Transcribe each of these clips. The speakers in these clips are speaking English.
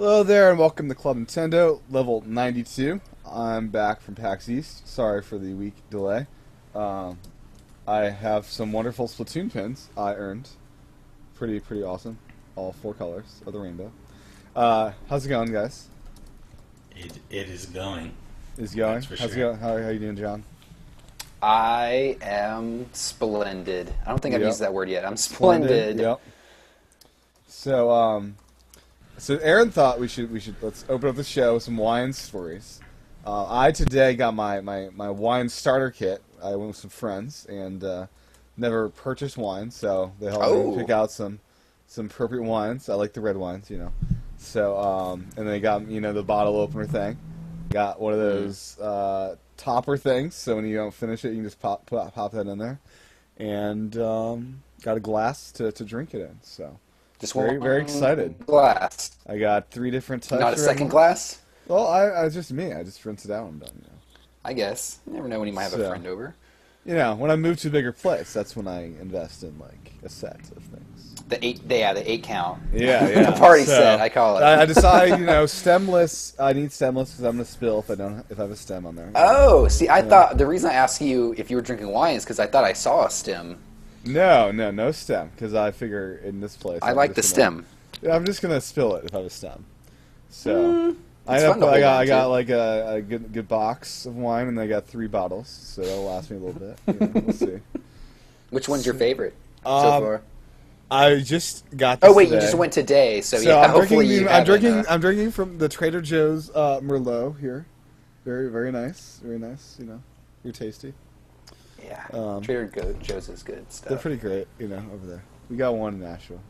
Hello there, and welcome to Club Nintendo, level 92. I'm back from PAX East. Sorry for the week delay. Um, I have some wonderful Splatoon pins I earned. Pretty awesome. All four colors of the rainbow. How's it going, guys? It is going. Is it going? That's for How's it sure. going? How are you doing, John? I am splendid. I don't think I've Yep. used that word yet. I'm splendid. Yep. So Aaron thought we should let's open up the show with some wine stories. I today got my wine starter kit. I went with some friends and never purchased wine, so they helped me pick out some appropriate wines. I like the red wines, you know. So and they got the bottle opener thing. Got one of those topper things, so when you don't finish it, you can just pop that in there, and got a glass to drink it in. So. Just Very excited. glass. I got 3 different types. Not a second glass? Well, I just me. I just rinse it out and done. I guess. You never know when you might have a friend over. When I move to a bigger place, that's when I invest in like a set of things. The 8 count. Yeah. The party set, I call it. I decide, stemless. I need stemless because I'm gonna spill if I have a stem on there. Oh, see, I thought the reason I asked you if you were drinking wine is because I thought I saw a stem. No stem because I figure in this place. I like the stem. Yeah, I'm just gonna spill it if I have a stem. So. It's fun to hold I on got to. like a good box of wine, and I got 3 bottles, so that'll last me a little bit. We'll see. Which one's your favorite so Um, far? I just got this Oh, wait, today. you just went today, so, So yeah, I'm hopefully drinking. you I'm haven't, drinking. I'm drinking from the Trader Joe's Merlot here. Very nice. Very nice. Very tasty. Yeah, Trader Joe's is good stuff. They're pretty great. Over there. We got one in Nashville.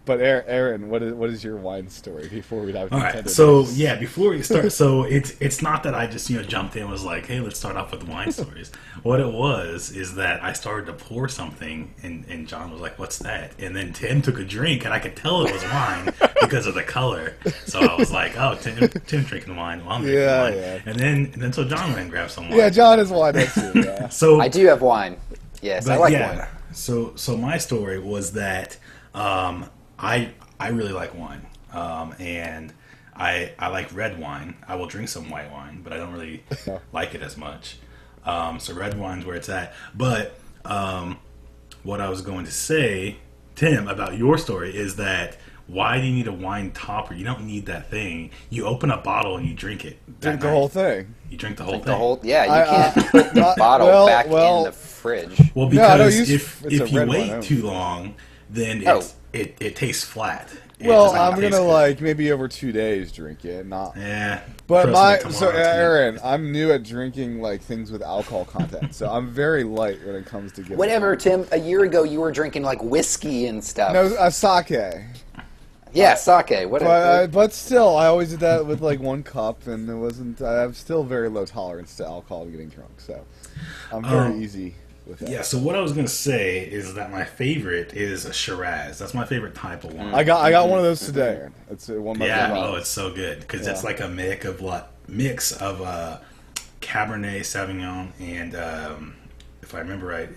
But Aaron, what is your wine story before we dive into All right. Nintendo So news? yeah, before we start, so it's not that I just jumped in and was like, hey, let's start off with wine stories. What it was is that I started to pour something, and John was like, what's that? And then Tim took a drink, and I could tell it was wine because of the color. So I was like, oh, Tim's drinking wine, well, I'm drinking wine. Yeah. And then so John went and grabbed some wine. Yeah, John is wine too. Yeah. So I do have wine. Yes, I like wine. So my story was that I really like wine, and I like red wine. I will drink some white wine, but I don't really like it as much. So red wine's where it's at. But what I was going to say, Tim, about your story is that why do you need a wine topper? You don't need that thing. You open a bottle and you drink it. Drink the whole thing. You drink the whole thing. The whole, yeah, you can't put the not- bottle well- back well- in the fridge. Well, No, I don't because use- it's a if you red wait wine, too long, then it tastes flat. It Well, does not I'm taste gonna good. like maybe over 2 days drink it, not. Yeah. But Trust me, tomorrow, Tim. Aaron, I'm new at drinking like things with alcohol content, so I'm very light when it comes to getting. Whatever, Tim. A year ago, you were drinking like whiskey and stuff. No, sake. Yeah, sake. But still, I always did that with like 1 cup, and it wasn't. I have still very low tolerance to alcohol and getting drunk, so I'm very easy with that. Yeah, so what I was going to say is that my favorite is a Shiraz. That's my favorite type of wine. I got one of those today, Aaron. It's one of my Yeah, favorite. oh, it's so good because it's like a mix of Cabernet Sauvignon and, if I remember right,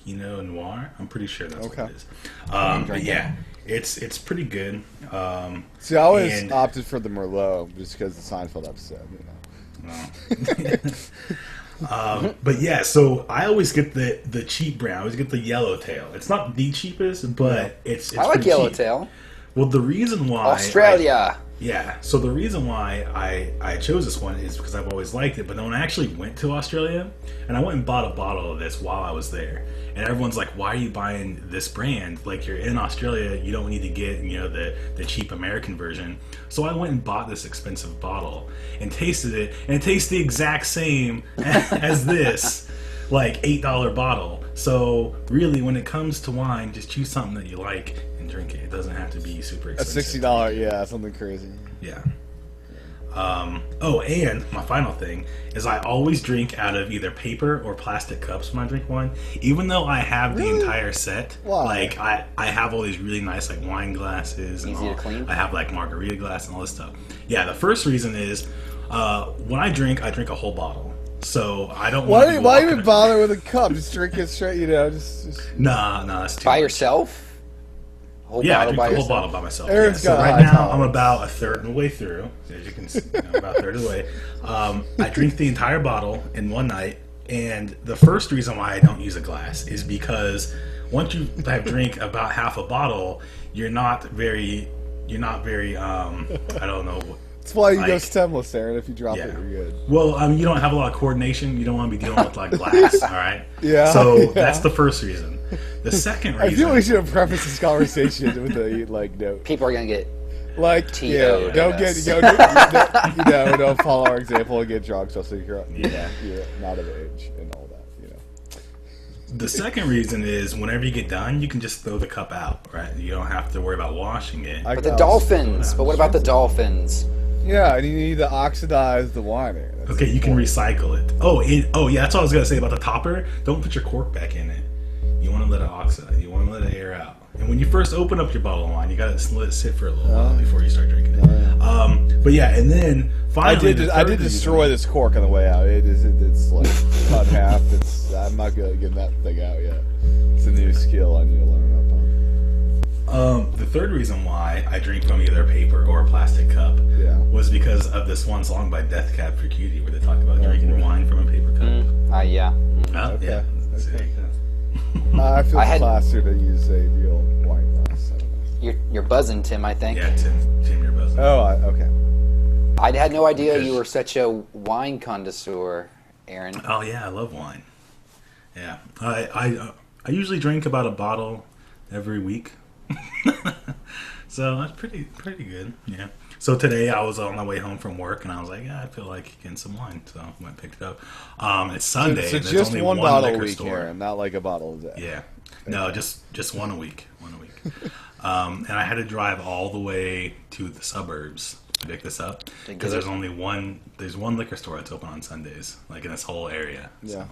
Pinot Noir. I'm pretty sure that's what it is. But yeah, it's pretty good. See, I always and- opted for the Merlot just because the Seinfeld episode, But yeah, so I always get the cheap brand. I always get the yellowtail. It's not the cheapest, but it's I like pretty cheap. yellowtail. Well, the reason why Australia. Yeah, so the reason why I chose this one is because I've always liked it, but then when I actually went to Australia, and I went and bought a bottle of this while I was there, and everyone's like, why are you buying this brand? Like, you're in Australia, you don't need to get, the cheap American version. So I went and bought this expensive bottle and tasted it, and it tastes the exact same as this, like, $8 bottle. So really, when it comes to wine, just choose something that you like and drink it. It doesn't have to be super A expensive. $60, yeah, something crazy. Yeah. And my final thing is I always drink out of either paper or plastic cups when I drink wine. Even though I have the entire set. Why? Like, I have all these really nice, like, wine glasses. And Easy to all. clean? I have, like, margarita glass and all this stuff. Yeah, the first reason is when I drink a whole bottle. So I don't want to Why even bother with a cup? Just drink it straight, just... Nah, that's too By much. yourself? Whole Yeah, I bottle drink by the whole yourself? bottle by myself. Aaron's So got a right high now, I'm tolerance. about a third of the way through. As you can see, about a third of the way. I drink the entire bottle in one night, and the first reason why I don't use a glass is because once you have drink about half a bottle, you're not very, I don't know. That's why you go Like- stemless, Aaron. If you drop Yeah. it, you're good. Well, you don't have a lot of coordination. You don't want to be dealing with like glass, all right? Yeah, So yeah. that's the first reason. The second I reason. feel we should have prefaced this conversation with a like note. People are gonna get Like, T.O. don't get, us. don't follow our example and get drunk, especially if you're Yeah. you're not of age and all that. The second reason is whenever you get done, you can just throw the cup out, right? You don't have to worry about washing it. But the dolphins. But what about the dolphins? Yeah, and you need to oxidize the wine. Aaron. That's Okay, the you can point. recycle it. Oh, yeah, that's all I was gonna say about the topper. Don't put your cork back in it. You want to let it oxidize. You want to let it air out. And when you first open up your bottle of wine, you gotta let it sit for a little while before you start drinking it. But yeah, and then I finally, did. the I third did reason- destroy this cork on the way out. It's like cut in half. I'm not good at getting that thing out yet. It's a new skill I need to learn up on. The third reason why I drink from either a paper or a plastic cup Yeah. was because of this one song by Death Cab for Cutie where they talk about drinking wine from a paper cup. Yeah. Oh, Okay. yeah. There you go. I feel I had- classier to use a real wine glass. I don't know. You're buzzing, Tim. I think. Yeah, Tim, you're buzzing. Okay. I had no idea you were such a wine connoisseur, Aaron. Oh yeah, I love wine. Yeah, I usually drink about a bottle every week, so that's pretty good. Yeah. So today I was on my way home from work and I was like, yeah, I feel like getting some wine, so I went and picked it up. It's Sunday. So and there's just only one bottle a liquor week, store. Aaron, not like a bottle a day. Yeah. No, just one a week. And I had to drive all the way to the suburbs to pick this up because there's only one liquor store that's open on Sundays, like in this whole area. Yeah.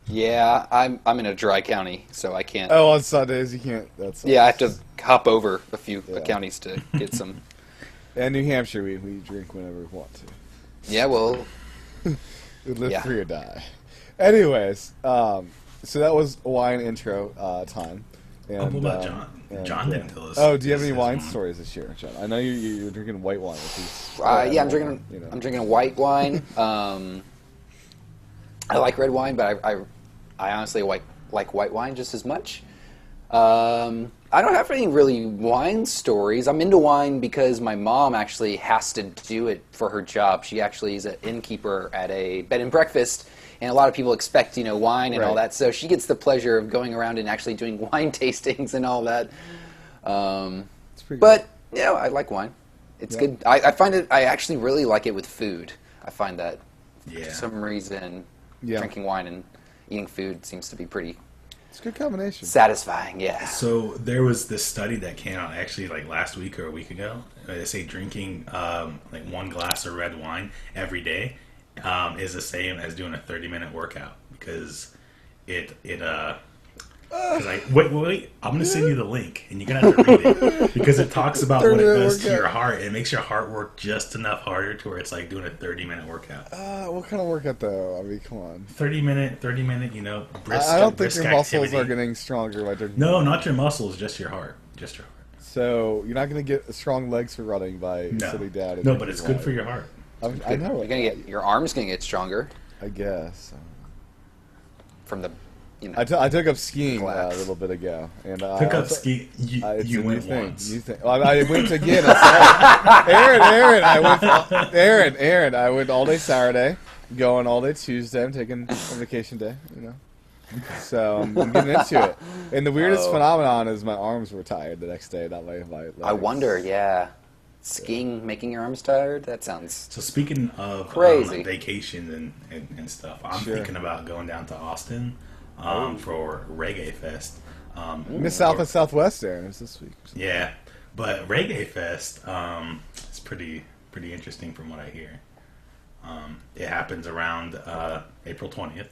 Yeah, I'm in a dry county, so I can't. Oh, on Sundays you can't. That's Yeah, I have to hop over a few Yeah. counties to get some. And New Hampshire, we drink whenever we want to. Yeah, well, We live Yeah. free or die. Anyways, so that was wine intro time. And, What about John? and, John didn't tell us. Oh, do you have any his wine stories this year, John? I know you're drinking white wine, which is yeah, I'm drinking. You know. I'm drinking white wine. I like red wine, but I honestly like white wine just as much. I don't have any really wine stories. I'm into wine because my mom actually has to do it for her job. She actually is an innkeeper at a bed and breakfast, and a lot of people expect wine and all Right. that. So she gets the pleasure of going around and actually doing wine tastings and all that. It's pretty But I like wine. It's Yeah. good. I find it. I actually really like it with food. I find that Yeah. for some reason, Yeah. drinking wine and eating food seems to be pretty It's a good combination. satisfying. Yeah. So there was this study that came out actually like last week or a week ago. They say drinking like one glass of red wine every day is the same as doing a 30-minute workout because wait, I'm gonna send you the link and you're gonna have to read it because it talks about what it 30-minute does to workout. your heart. It makes your heart work just enough harder to where it's like doing a 30-minute workout. What kind of workout though? I mean, come on. 30 minute, brisk. I don't think brisk your muscles activity. are getting stronger by drinking. No, not your muscles, just your heart. Just your heart. So you're not going to get strong legs for running by No, sitting down. And no, drinking but it's good wine. for your heart. I know. You're gonna get your arms gonna get stronger I guess. from the. I took up skiing a Glass. little bit ago, and Took up ski. It's You a new went thing. once. New thing. Well, I went again. Aaron, Aaron, I went all day Saturday, going all day Tuesday. I'm taking a vacation day, So I'm getting into it. And the weirdest phenomenon is my arms were tired the next day, not my legs. I wonder. Yeah. Skiing, making your arms tired. That sounds. So speaking of Crazy. vacations and stuff, I'm Sure. thinking about going down to Austin for Reggae Fest. Miss South and Southwest, Aaron, is this week. Yeah, but Reggae Fest is pretty interesting from what I hear. It happens around April 20th.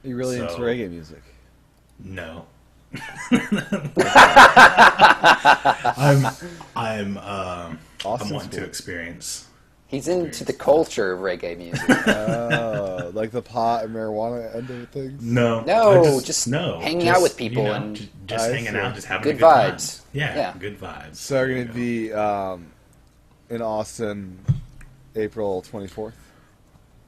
Are you really into So- reggae music? No. I'm Austin's wanting to cool. experience He's into the culture of reggae music. Oh, like the pot and marijuana end of things? No, No, just hanging out with people you know, and just I hanging see. out, just having Good a good time. vibes. Yeah, Yeah. good vibes. So we're There going to you go. be in Austin April 24th?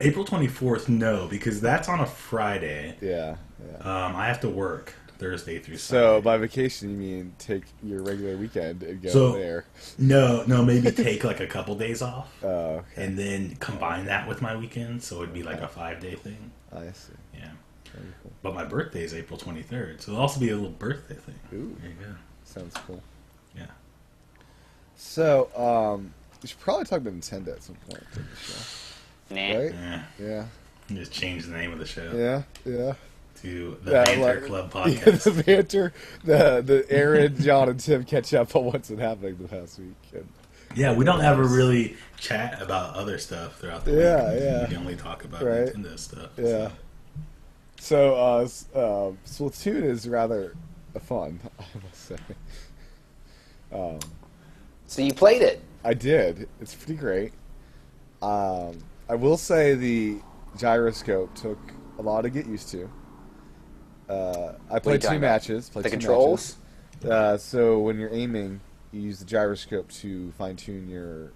April 24th. No, because that's on a Friday. Yeah. I have to work Thursday through So Sunday. by vacation, you mean take your regular weekend and go So- there? No, maybe take like a couple days off, Oh, okay. and then combine that with my weekend, so it'd be like a 5-day thing. I see. Yeah. Very cool. But my birthday is April 23rd, so it'll also be a little birthday thing. Ooh. There you go. Sounds cool. Yeah. So, we should probably talk about Nintendo at some point in the show, Nah. right? Yeah. Yeah. Just change the name of the show Yeah. to the Yeah, Banter like- Club Yeah, Podcast. the banter, the Aaron, John, and Tim catch up on what's been happening the past week. And, Yeah, we don't ever really chat about other stuff throughout the Yeah, week. yeah. We can only talk about Right. Nintendo stuff. yeah. So, Splatoon is rather fun, I must say. So you played it. I did. It's pretty great. I will say the gyroscope took a lot to get used to. I you played two talking about? matches. Played The two controls? matches. So when you're aiming, you use the gyroscope to fine tune your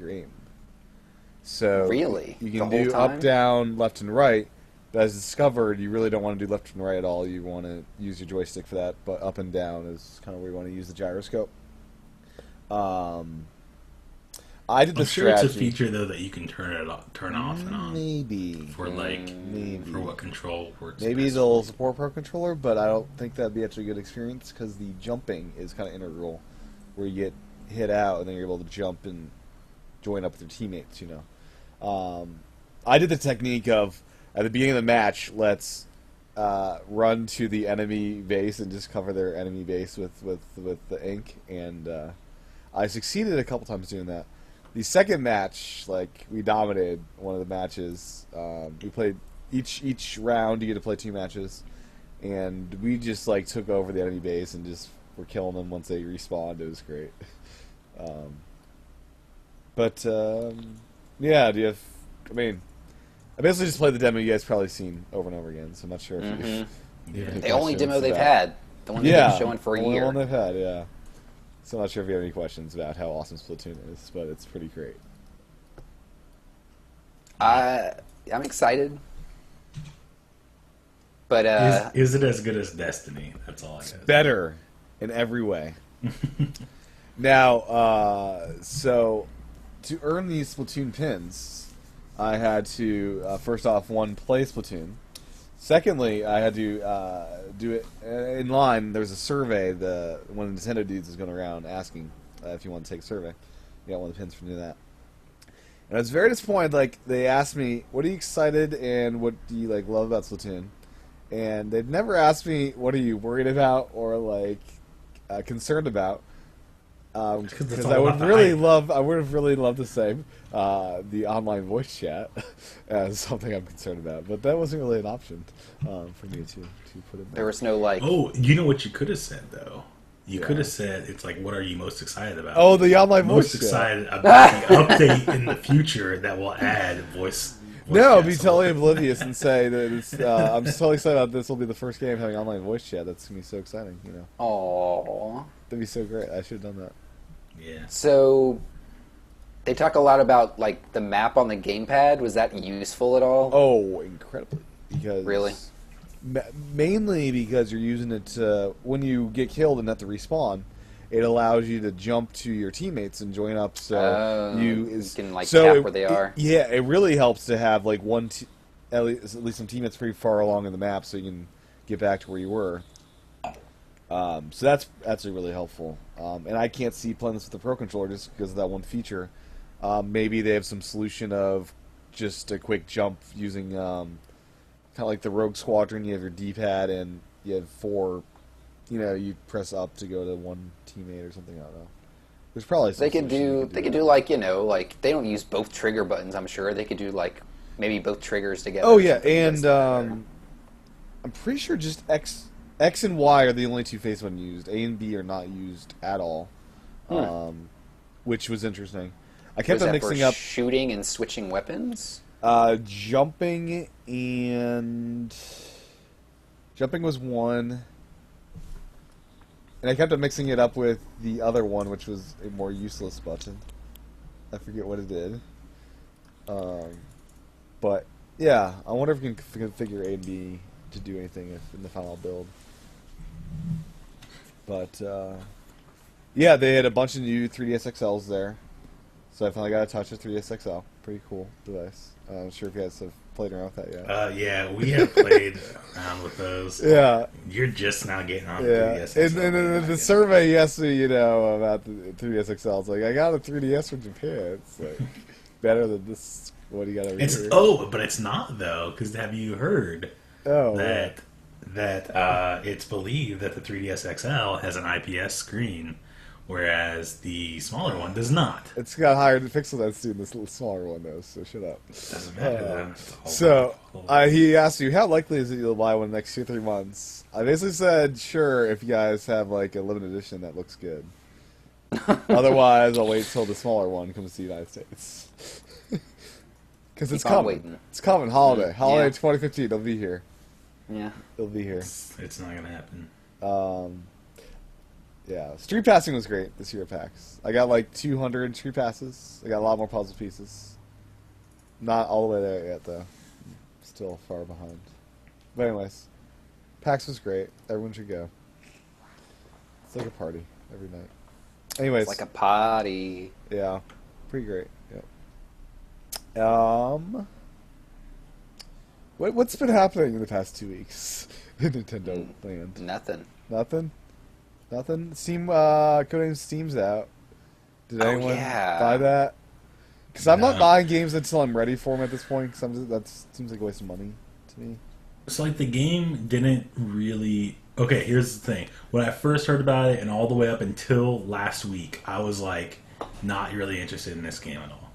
aim. So Really? you The can whole do time? up, down, left, and right. But as discovered, you really don't want to do left and right at all. You want to use your joystick for that. But up and down is kind of where you want to use the gyroscope. I did the I'm sure strategy. it's a feature though that you can turn off and on Maybe. for like Maybe. for what control works. Maybe best. they'll support Pro Controller, but I don't think that'd be actually a good experience because the jumping is kind of integral, where you get hit out and then you're able to jump and join up with your teammates. You know, I did the technique of at the beginning of the match, let's run to the enemy base and just cover their enemy base with the ink, and I succeeded a couple times doing that. The second match, like, we dominated one of the matches. We played each round. You get to play two matches, and we just like took over the enemy base and just were killing them once they respawned. It was great. Yeah. Do you have? I mean, I basically just played the demo you guys probably seen over and over again. So I'm not sure if you have any The only demo questions they've about- had. The one they've Yeah, been showing for a only year. one they've had. Yeah. So I'm not sure if you have any questions about how awesome Splatoon is, but it's pretty great. I'm excited. But Is it as good as Destiny? That's all I guess. Better in every way. Now, so to earn these Splatoon pins, I had to first off play Splatoon. Secondly, I had to do it in line. There was a survey. One of the Nintendo dudes was going around asking if you want to take a survey. You got one of the pins for doing that. And I was very disappointed. Like, they asked me, "What are you excited and what do you like love about Splatoon?" And they'd never asked me, "What are you worried about or like concerned about?" Because it's all I would about the really hype. I would have really loved to say the online voice chat as something I'm concerned about, but that wasn't really an option for me to put in there there. was no like. Oh, you know what you could have said though? You Yeah. could have said it's like, what are you most excited about? Oh, the online most voice chat. excited about the update in the future that will add voice. No, chat be support. totally oblivious and say that it's, I'm just totally excited about this. Will be the first game having online voice chat. That's gonna be so exciting. You know, Aww. that'd be so great. I should have done that. Yeah. So they talk a lot about like the map on the gamepad. Was that useful at all? Oh, incredibly! Because Really? Mainly because you're using it to, when you get killed and have to respawn, it allows you to jump to your teammates and join up. So you can, like, tap where they are. Yeah, it really helps to have like at least some teammates pretty far along in the map, so you can get back to where you were. So that's actually really helpful. And I can't see playing this with the Pro Controller just because of that one feature. Maybe they have some solution of just a quick jump using kind of like the Rogue Squadron. You have your D-pad and you have four. You know, you press up to go to one teammate or something. I don't know. There's probably some They could solution you do like, you know, like they don't use both trigger buttons. I'm sure they could do like maybe both triggers together. Oh or yeah, something. and That's better. I'm pretty sure just X and Y are the only two face buttons used. A and B are not used at all, which was interesting. I kept Was on that mixing for up shooting and switching weapons? jumping and jumping was one, and I kept on mixing it up with the other one, which was a more useless button. I forget what it did. But yeah, I wonder if we can configure A and B to do anything in the final build. But yeah, they had a bunch of new 3DS XLs there, so I finally got to touch a 3DS XL. Pretty cool device. I'm not sure if you guys have played around with that yet. Yeah, we have played around with those. Yeah. You're just now getting on Yeah, 3DS. and then the survey he asked me, about the 3DS XL. It's like, I got a 3DS from Japan. It's like better than this. What do you got over here? But it's not though, because have you heard Yeah. that it's believed that the 3DS XL has an IPS screen, whereas the smaller one does not. It's got higher pixel density than this little smaller one does, so shut up. Doesn't matter. So he asked you, how likely is it you'll buy one in the next 2 or 3 months? I basically said, sure, if you guys have like a limited edition that looks good. Otherwise, I'll wait till the smaller one comes to the United States. Because it's coming. Waiting. It's coming. Holiday. Yeah. Holiday 2015. It'll be here. Yeah. It'll be here. It's not gonna happen. Yeah. Street passing was great this year at PAX. I got like 200 street passes. I got a lot more puzzle pieces. Not all the way there yet, though. Still far behind. But anyways, PAX was great. Everyone should go. It's like a party every night. Anyways. It's like a party. Yeah. Pretty great. Yep. What's been happening in the past 2 weeks in Nintendo land? Nothing. Nothing? Steam, Codename Steam's out. Did anyone buy that? Because I'm not buying games until I'm ready for them at this point, because that seems like a waste of money to me. It's like the game didn't really... Okay, here's the thing. When I first heard about it, and all the way up until last week, I was like, not really interested in this game at all.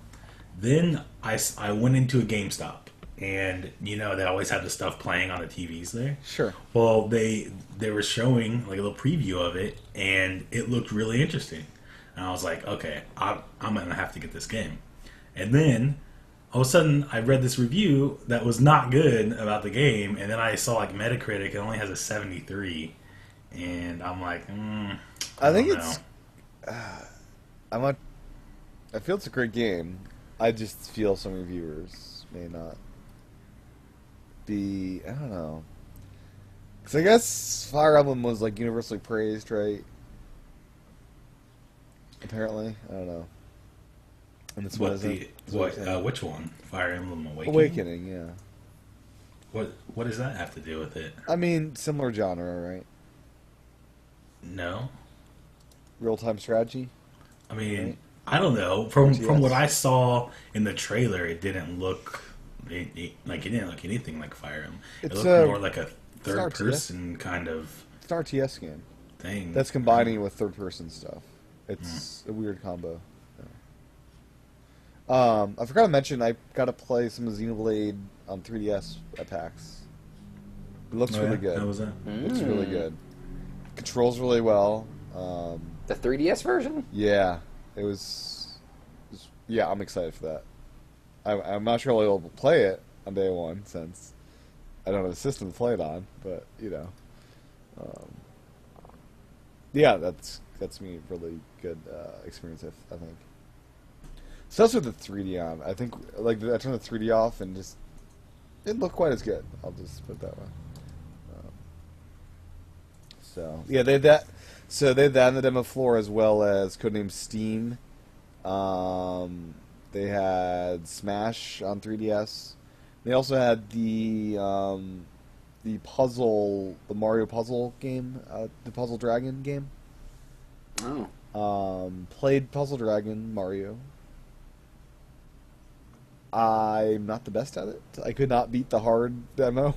Then I went into a GameStop, and they always have the stuff playing on the TVs there. Sure. Well, they were showing like a little preview of it, and it looked really interesting. And I was like, okay, I'm gonna have to get this game. And then all of a sudden, I read this review that was not good about the game, and then I saw like Metacritic, it only has a 73, and I'm like, I think don't it's. know. I feel it's a great game. I just feel some reviewers may not be. I don't know. Because I guess Fire Emblem was like universally praised, right? Apparently, I don't know. And this Which one? Fire Emblem Awakening? Awakening, yeah. What does that have to do with it? I mean, similar genre, right? No. Real-time strategy. I mean, right? I don't know. From RTS. what I saw in the trailer, it didn't look it didn't look anything like Fire Emblem. It looked more like a third-person kind of. It's an RTS game thing that's combining with third-person stuff. It's a weird combo. Yeah. I forgot to mention I got to play some of Xenoblade on 3DS at PAX. It looks really good. How was that? It's really good. Controls really well. The 3DS version? Yeah, it was. Yeah, I'm excited for that. I'm not sure I'll be able to play it on day one since I don't have a system to play it on, but yeah, that's me a really good experience. I think. So that's with the 3D on. I think I turned the 3D off and just it didn't look quite as good. I'll just put it that way. So yeah, they had that. So they had that on the demo floor as well as Codename Steam. They had Smash on 3DS. They also had the Mario puzzle game, the Puzzle Dragon game. Oh. Played Puzzle Dragon Mario. I'm not the best at it. I could not beat the hard demo.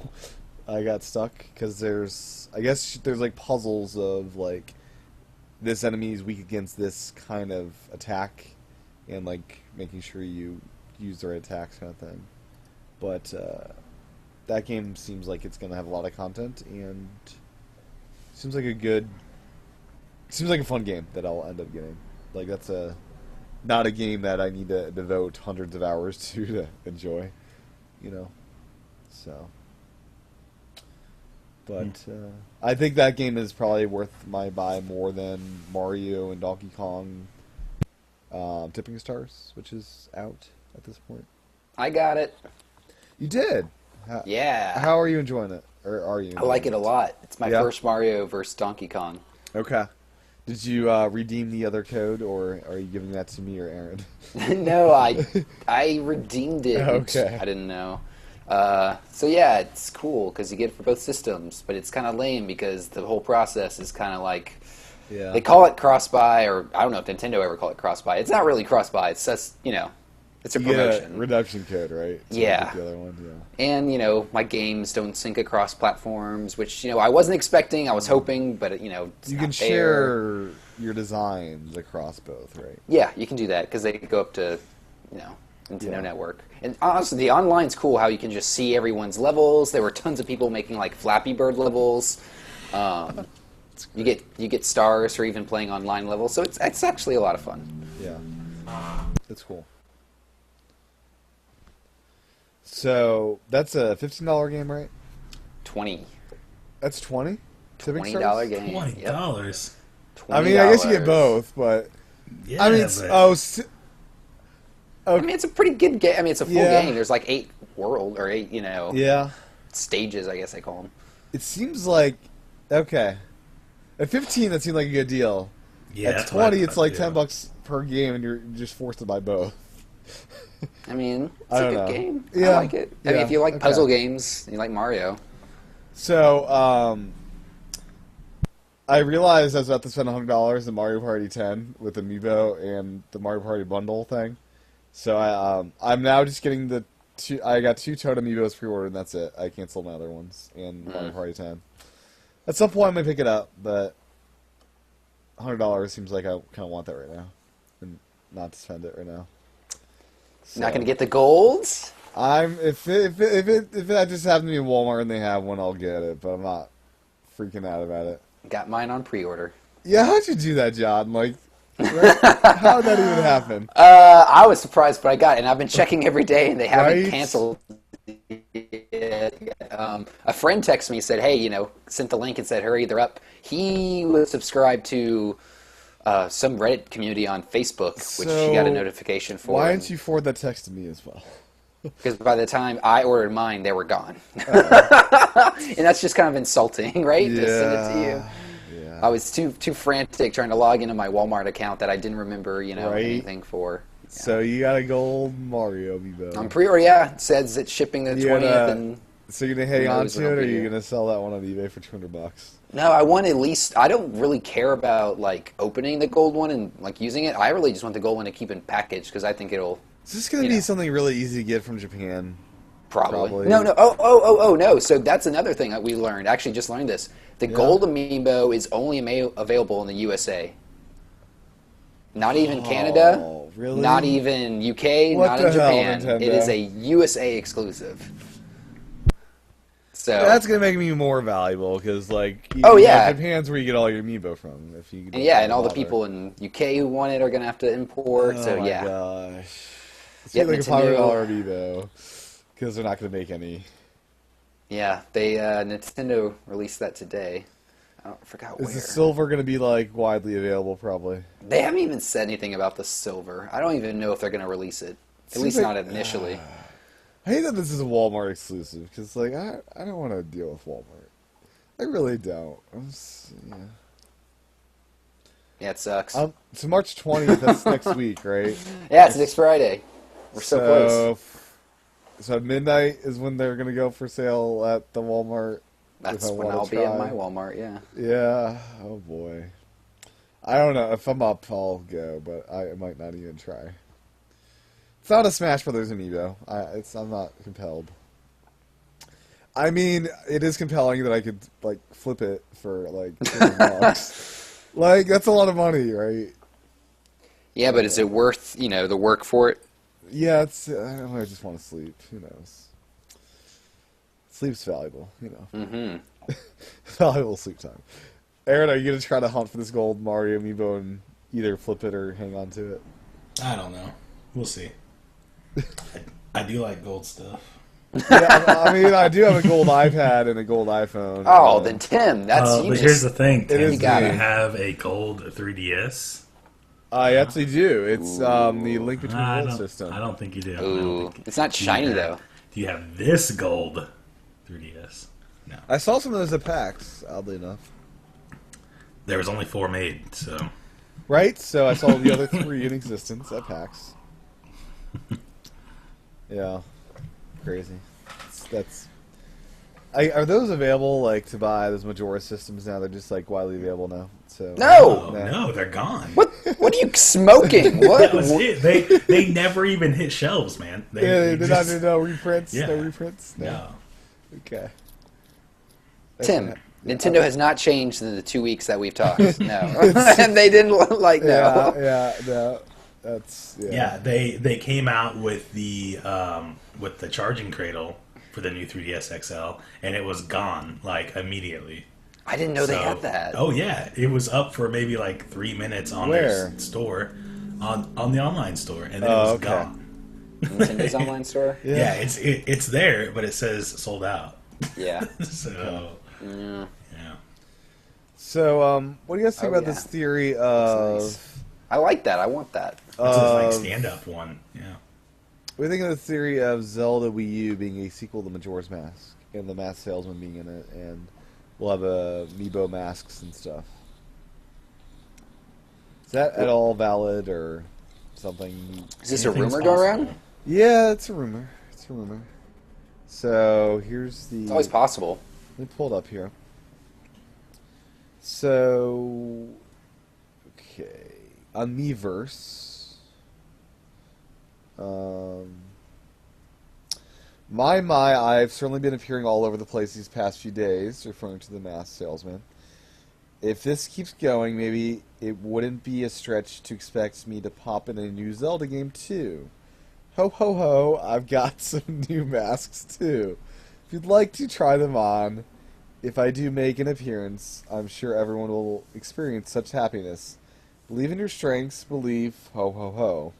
I got stuck because there's like puzzles of like this enemy is weak against this kind of attack, and like making sure you use the right attacks kind of thing. But that game seems like it's gonna have a lot of content and seems like a fun game that I'll end up getting. Like that's a not a game that I need to devote hundreds of hours to enjoy, you know. So, but I think that game is probably worth my buy more than Mario and Donkey Kong Tipping Stars, which is out at this point. I got it. You did? Yeah. How are you enjoying it? Or are you? I like it a lot. It's my Yeah? first Mario versus Donkey Kong. Okay. Did you redeem the other code, or are you giving that to me or Aaron? No, I redeemed it. Okay. I didn't know. So yeah, it's cool because you get it for both systems, but it's kind of lame because the whole process is kind of like Yeah. they call it cross-buy, or I don't know if Nintendo ever call it cross-buy. It's not really cross-buy. It's just, it's a You get promotion. a redemption code, right? To Yeah. get the other one, yeah. And my games don't sync across platforms, which I wasn't expecting. I was hoping, but it's You not can there. share your designs across both, right? Yeah, you can do that because they go up to, Nintendo Yeah. Network. And honestly, the online's cool. How you can just see everyone's levels. There were tons of people making like Flappy Bird levels. You get stars for even playing online levels. So it's actually a lot of fun. Yeah. That's cool. So that's a $15 game, right? 20 That's 20. Tipping $20 Stars? game. $20. Yep. I mean, I guess you get both, but Yeah, I mean, but I mean, it's a pretty good game. I mean, it's a full Yeah. game. There's like 8 yeah. stages, I guess they call them. It seems like okay. At 15, that seemed like a good deal. yeah, At that's what I 20, it's thought, like too. $10 per game, and you're just forced to buy both. I mean, it's I a don't good know. game. Yeah. I like it. I mean, Yeah. if you like Okay. puzzle games, you like Mario. So, I realized I was about to spend $100 in Mario Party 10 with Amiibo and the Mario Party bundle thing. So I'm now just getting the two. I got 2 Toad Amiibos pre-ordered, and that's it. I canceled my other ones and Mario Party 10. At some point, I may pick it up, but $100 seems like I kind of want that right now, and not to spend it right now. So, Not going to get the golds? if I just happen to be in Walmart and they have one, I'll get it. But I'm not freaking out about it. Got mine on pre-order. Yeah, how'd you do that, John? Like, how did that even happen? I was surprised, but I got it. And I've been checking every day, and they haven't Right? canceled yet. A friend texted me, said, hey, sent the link and said, hurry, they're up. He was subscribed to some Reddit community on Facebook, which he got a So, notification for. Why didn't you forward that text to me as well? Because by the time I ordered mine, they were gone. And that's just kind of insulting, right? To send it to you. Yeah. I was too frantic trying to log into my Walmart account that I didn't remember, Right. anything for. So you got a gold Mario Amiibo. On pre-order, yeah, it says it's shipping the You 20th, gonna- and So you're gonna hang Who on knows to when it, it'll or are be you here. gonna sell that one on eBay for $200? no, I want at least. I don't really care about like opening the gold one and like using it. I really just want the gold one to keep in package because I think it'll Is this gonna You be know. something really easy to get from Japan? probably. No. Oh, no. So that's another thing that we learned. Actually, just learned this. The Yeah. gold amiibo is only available in the USA. Not even Canada. Oh, really? Not even UK. What not the in hell, Japan. Nintendo? It is a USA exclusive. So That's gonna make me more valuable because, like, Oh, yeah. Japan's where you get all your Amiibo from. If you and yeah, and all the bother. people in UK who want it are gonna have to import. Oh so my yeah. gosh, it's Yep, like a Nintendo- $500 Amiibo because they're not gonna make any. Yeah, they Nintendo released that today. I forgot Is where. the silver gonna be like widely available? Probably. They haven't even said anything about the silver. I don't even know if they're going to release it. At Seems least like- not initially. I hate that this is a Walmart exclusive because, like, I don't want to deal with Walmart. I really don't. Yeah. Yeah, it sucks. So March 20th. That's next week, right? Yeah, it's next Friday. We're so close. So midnight is when they're gonna go for sale at the Walmart. That's if I when wanna I'll be try. at my Walmart, yeah. Yeah. Oh boy. I don't know if I'm up. I'll go, but I might not even try. It's not a Smash Brothers amiibo. I'm not compelled. I mean, it is compelling that I could like flip it for like $20. Like that's a lot of money, right? Yeah, but is it worth, the work for it? Yeah, I just want to sleep. Who knows? Sleep's valuable, Mm-hmm. Valuable sleep time. Aaron, are you gonna try to hunt for this gold Mario amiibo and either flip it or hang on to it? I don't know. We'll see. I do like gold stuff. Yeah, I mean, I do have a gold iPad and a gold iPhone. Oh, then Tim, that's you. But here's the thing, Tim. is You gotta me. have a gold 3DS. I actually do. It's the Link Between I Worlds don't, system. I don't think you do. I Ooh, don't think- it's not shiny do you though. have- Do you have this gold 3DS? No. I saw some of those at PAX, oddly enough. There was only 4 made, so... Right? So I saw the other 3 in existence at PAX. Yeah. Crazy. Are those available, like, to buy, those Majora systems now? They're just, like, widely available now. So No! No, they're gone. What are you smoking? That was What? it. They never even hit shelves, man. Yeah, they just- did not do no reprints? Yeah. No reprints? No. Okay. Tim, Nintendo has not changed in the 2 weeks that we've talked. No. And they didn't like no. No. That's, Yeah, they came out with the charging cradle for the new 3DS XL, and it was gone like immediately. I didn't know they So- had that. Oh yeah, it was up for maybe like 3 minutes on Where? their store, on the online store, and then Oh, it was okay. gone. Nintendo online store? Yeah, it's there, but it says sold out. Yeah. So Yeah. yeah, So, what do you guys think Oh, about yeah. this theory of... nice. I like that. I want that. it's a like stand up one. Yeah, What do you think of the theory of Zelda Wii U being a sequel to Majora's Mask, and the Masked Salesman being in it, and we'll have amiibo masks and stuff? Is that at all valid, or something? Is this a Anything's rumor going around? possible. Yeah, it's a rumor. It's a rumor. So, here's the... It's always possible. Let me pull it up here. So, okay, on Miiverse, I've certainly been appearing all over the place these past few days, referring to the Masked Salesman. If this keeps going, maybe it wouldn't be a stretch to expect me to pop in a new Zelda game too. Ho ho ho, I've got some new masks too. If you'd like to try them on, if I do make an appearance, I'm sure everyone will experience such happiness. Believe in your strengths, believe, ho ho ho.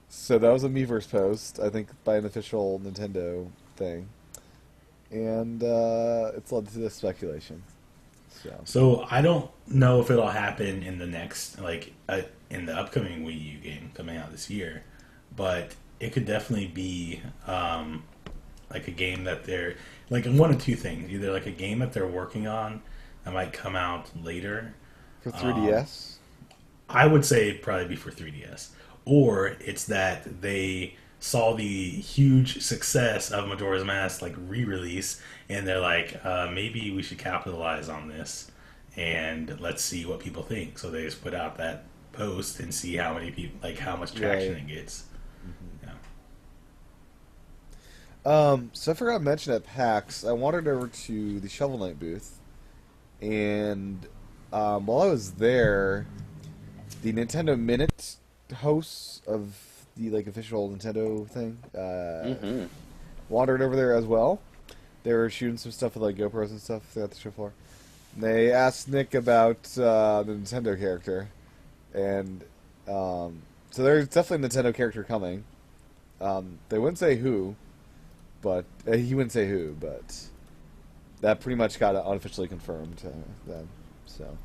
So that was a Miiverse post, I think by an official Nintendo thing. And it's led to this speculation. So I don't know if it'll happen in the next, in the upcoming Wii U game coming out this year, but it could definitely be like a game that they're like one of two things: either like a game that they're working on that might come out later. For 3DS? I would say it'd probably be for 3DS, or it's that they saw the huge success of Majora's Mask like re-release, and they're like, maybe we should capitalize on this, and let's see what people think. So they just put out that post and see how many people, like how much traction Right. it gets. So I forgot to mention at PAX, I wandered over to the Shovel Knight booth, and while I was there, the Nintendo Minute hosts of the official Nintendo thing wandered over there as well. They were shooting some stuff with GoPros and stuff throughout the show floor. And they asked Nick about the Nintendo character, and so there's definitely a Nintendo character coming. They wouldn't say who. But he wouldn't say who, but that pretty much got unofficially confirmed then. So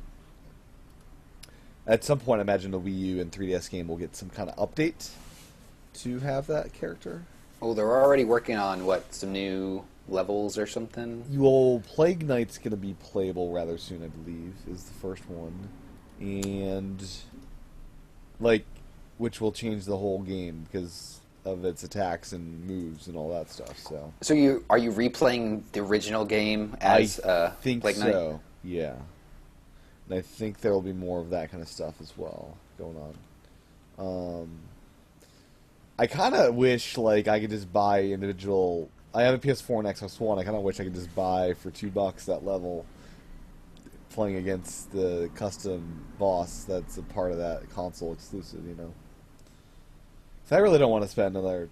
at some point, I imagine the Wii U and 3DS game will get some kind of update to have that character. Oh, they're already working on some new levels or something. Plague Knight's going to be playable rather soon, I believe, is the first one, and which will change the whole game because of its attacks and moves and all that stuff. So Are you replaying the original game as I think Plague Knight? so. Yeah, and I think there will be more of that kind of stuff as well going on. I kind of wish I could just buy individual. I have a PS4 and Xbox One. I kind of wish I could just buy for $2 that level, playing against the custom boss that's a part of that console exclusive. So I really don't want to spend another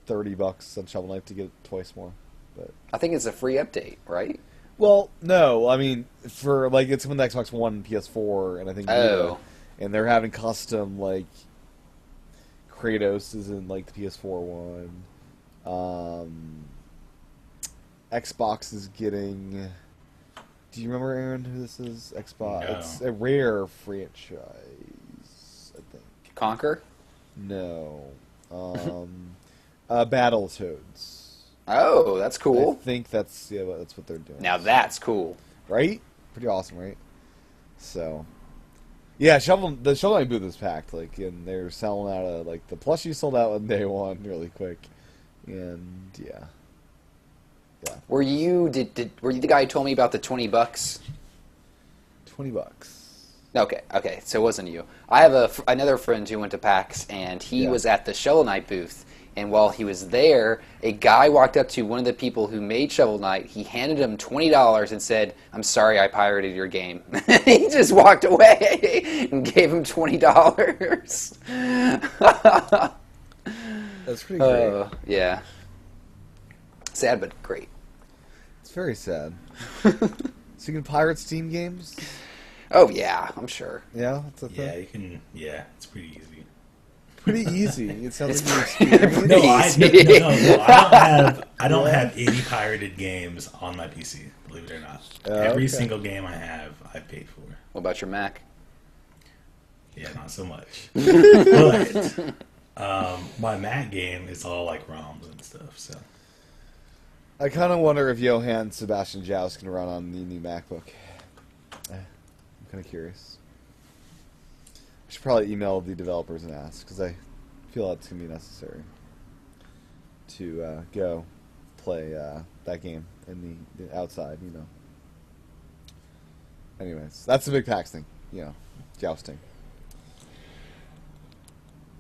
$30 on Shovel Knight to get it twice more. But I think it's a free update, right? well, no, I mean for it's coming to Xbox One and PS4, and I think Oh. and they're having custom like Kratos is in like the PS4 one. Xbox is getting. Do you remember, Aaron, who this is? Xbox. No. It's a Rare franchise, I think. Conquer? No. Battletoads. Oh, that's cool. I think that's what they're doing. Now that's cool. Right? Pretty awesome, right? So, yeah, the Shovel Knight booth is packed, like, and they're selling out of like the plushie sold out on day one really quick, and yeah. Were you were you the guy who told me about the $20? $20. Okay, so it wasn't you. I have another friend who went to PAX, and he was at the Shovel Knight booth. And while he was there, a guy walked up to one of the people who made Shovel Knight. He handed him $20 and said, "I'm sorry, I pirated your game." He just walked away and gave him $20. That's pretty great. Yeah. Sad, but great. It's very sad. So you can pirate Steam games? Oh, yeah, I'm sure. Yeah, that's a thing. Yeah, you can. Yeah, it's pretty easy. Pretty easy. It sounds like you're experienced. No, I don't have any pirated games on my PC. Believe it or not, every single game I have, I paid for. What about your Mac? Yeah, not so much. But my Mac game is all like ROMs and stuff. So I kind of wonder if Johann Sebastian Joust can run on the new MacBook. I'm kind of curious. I should probably email the developers and ask, because I feel that's going to be necessary to go play that game in the outside, you know. Anyways, that's the big PAX thing, you know, jousting.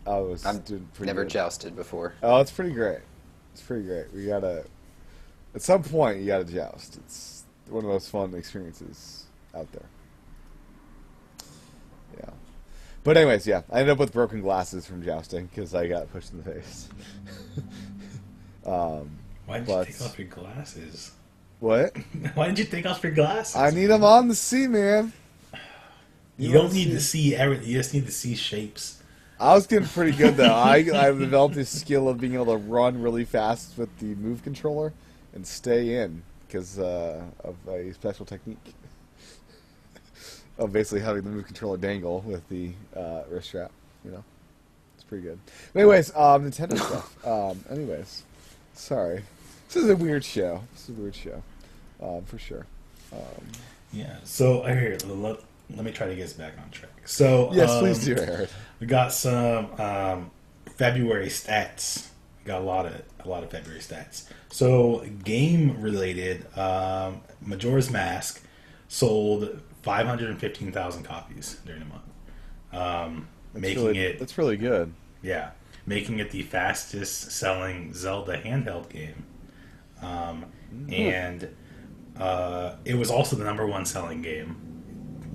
I've doing pretty never good. jousted before. Oh, it's pretty great. It's pretty great. We gotta, at some point, you gotta joust. It's one of the most fun experiences out there. Yeah. But anyways, yeah, I ended up with broken glasses from jousting because I got pushed in the face. why did you take off your glasses? What? Why did you take off your glasses? I need them on to see, man. You don't need to see everything. You just need to see shapes. I was getting pretty good though. I developed this skill of being able to run really fast with the move controller and stay in because of a special technique of basically having the move controller dangle with the wrist strap. You know, it's pretty good. But anyways, Nintendo stuff. Anyways, sorry. This is a weird show. For sure. Yeah. So here, let me try to get us back on track. So yes, please do, Aaron. We got some February stats. We got a lot of February stats. So game related, Majora's Mask sold 515,000 copies during the month, That's really good. Yeah, making it the fastest selling Zelda handheld game, and it was also the number one selling game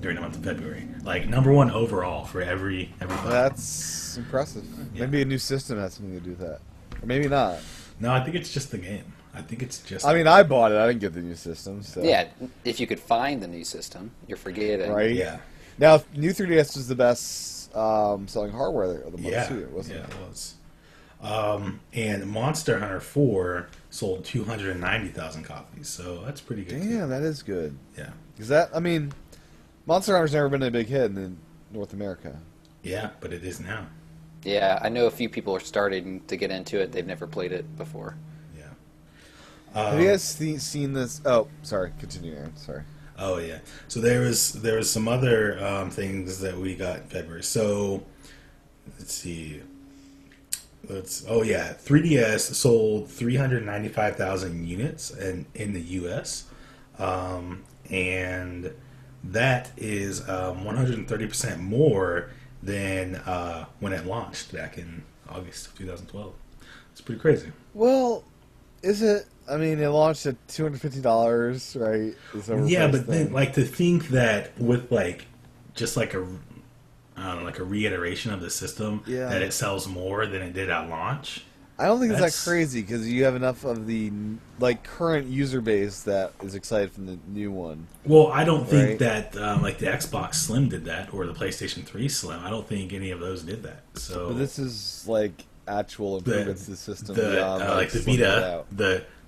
during the month of February. Like number one overall for every. That's impressive. Yeah. Maybe a new system has something to do with that, or maybe not. No, I think it's just the game. I think it's just. I mean, I bought it. I didn't get the new system. So. Yeah, if you could find the new system, you're forgetting. Right. Yeah. Now, new 3DS was the best selling hardware of the month too, wasn't it? Yeah, it was. And Monster Hunter 4 sold 290,000 copies, so that's pretty good. Damn, that is good. Yeah. Is that? I mean, Monster Hunter's never been a big hit in North America. Yeah, but it is now. Yeah, I know a few people are starting to get into it. They've never played it before. Yeah. Have you guys seen this? Oh, sorry. Continue, Aaron. Sorry. Oh yeah. So there was some other things that we got in February. So let's see. 3DS sold 395,000 units in the U.S. And that is 130% more than when it launched back in August of 2012. It's pretty crazy. Well, is it? I mean, it launched at $250, right? Yeah, but then, like, to think that with just a reiteration of the system, that it sells more than it did at launch. I don't think it's That's- that crazy because you have enough of the like current user base that is excited from the new one. Well, I don't think Right. that like the Xbox Slim did that or the PlayStation 3 Slim. I don't think any of those did that. So But this is like actual improvements to the system. beyond, like the slimming it Vita, out.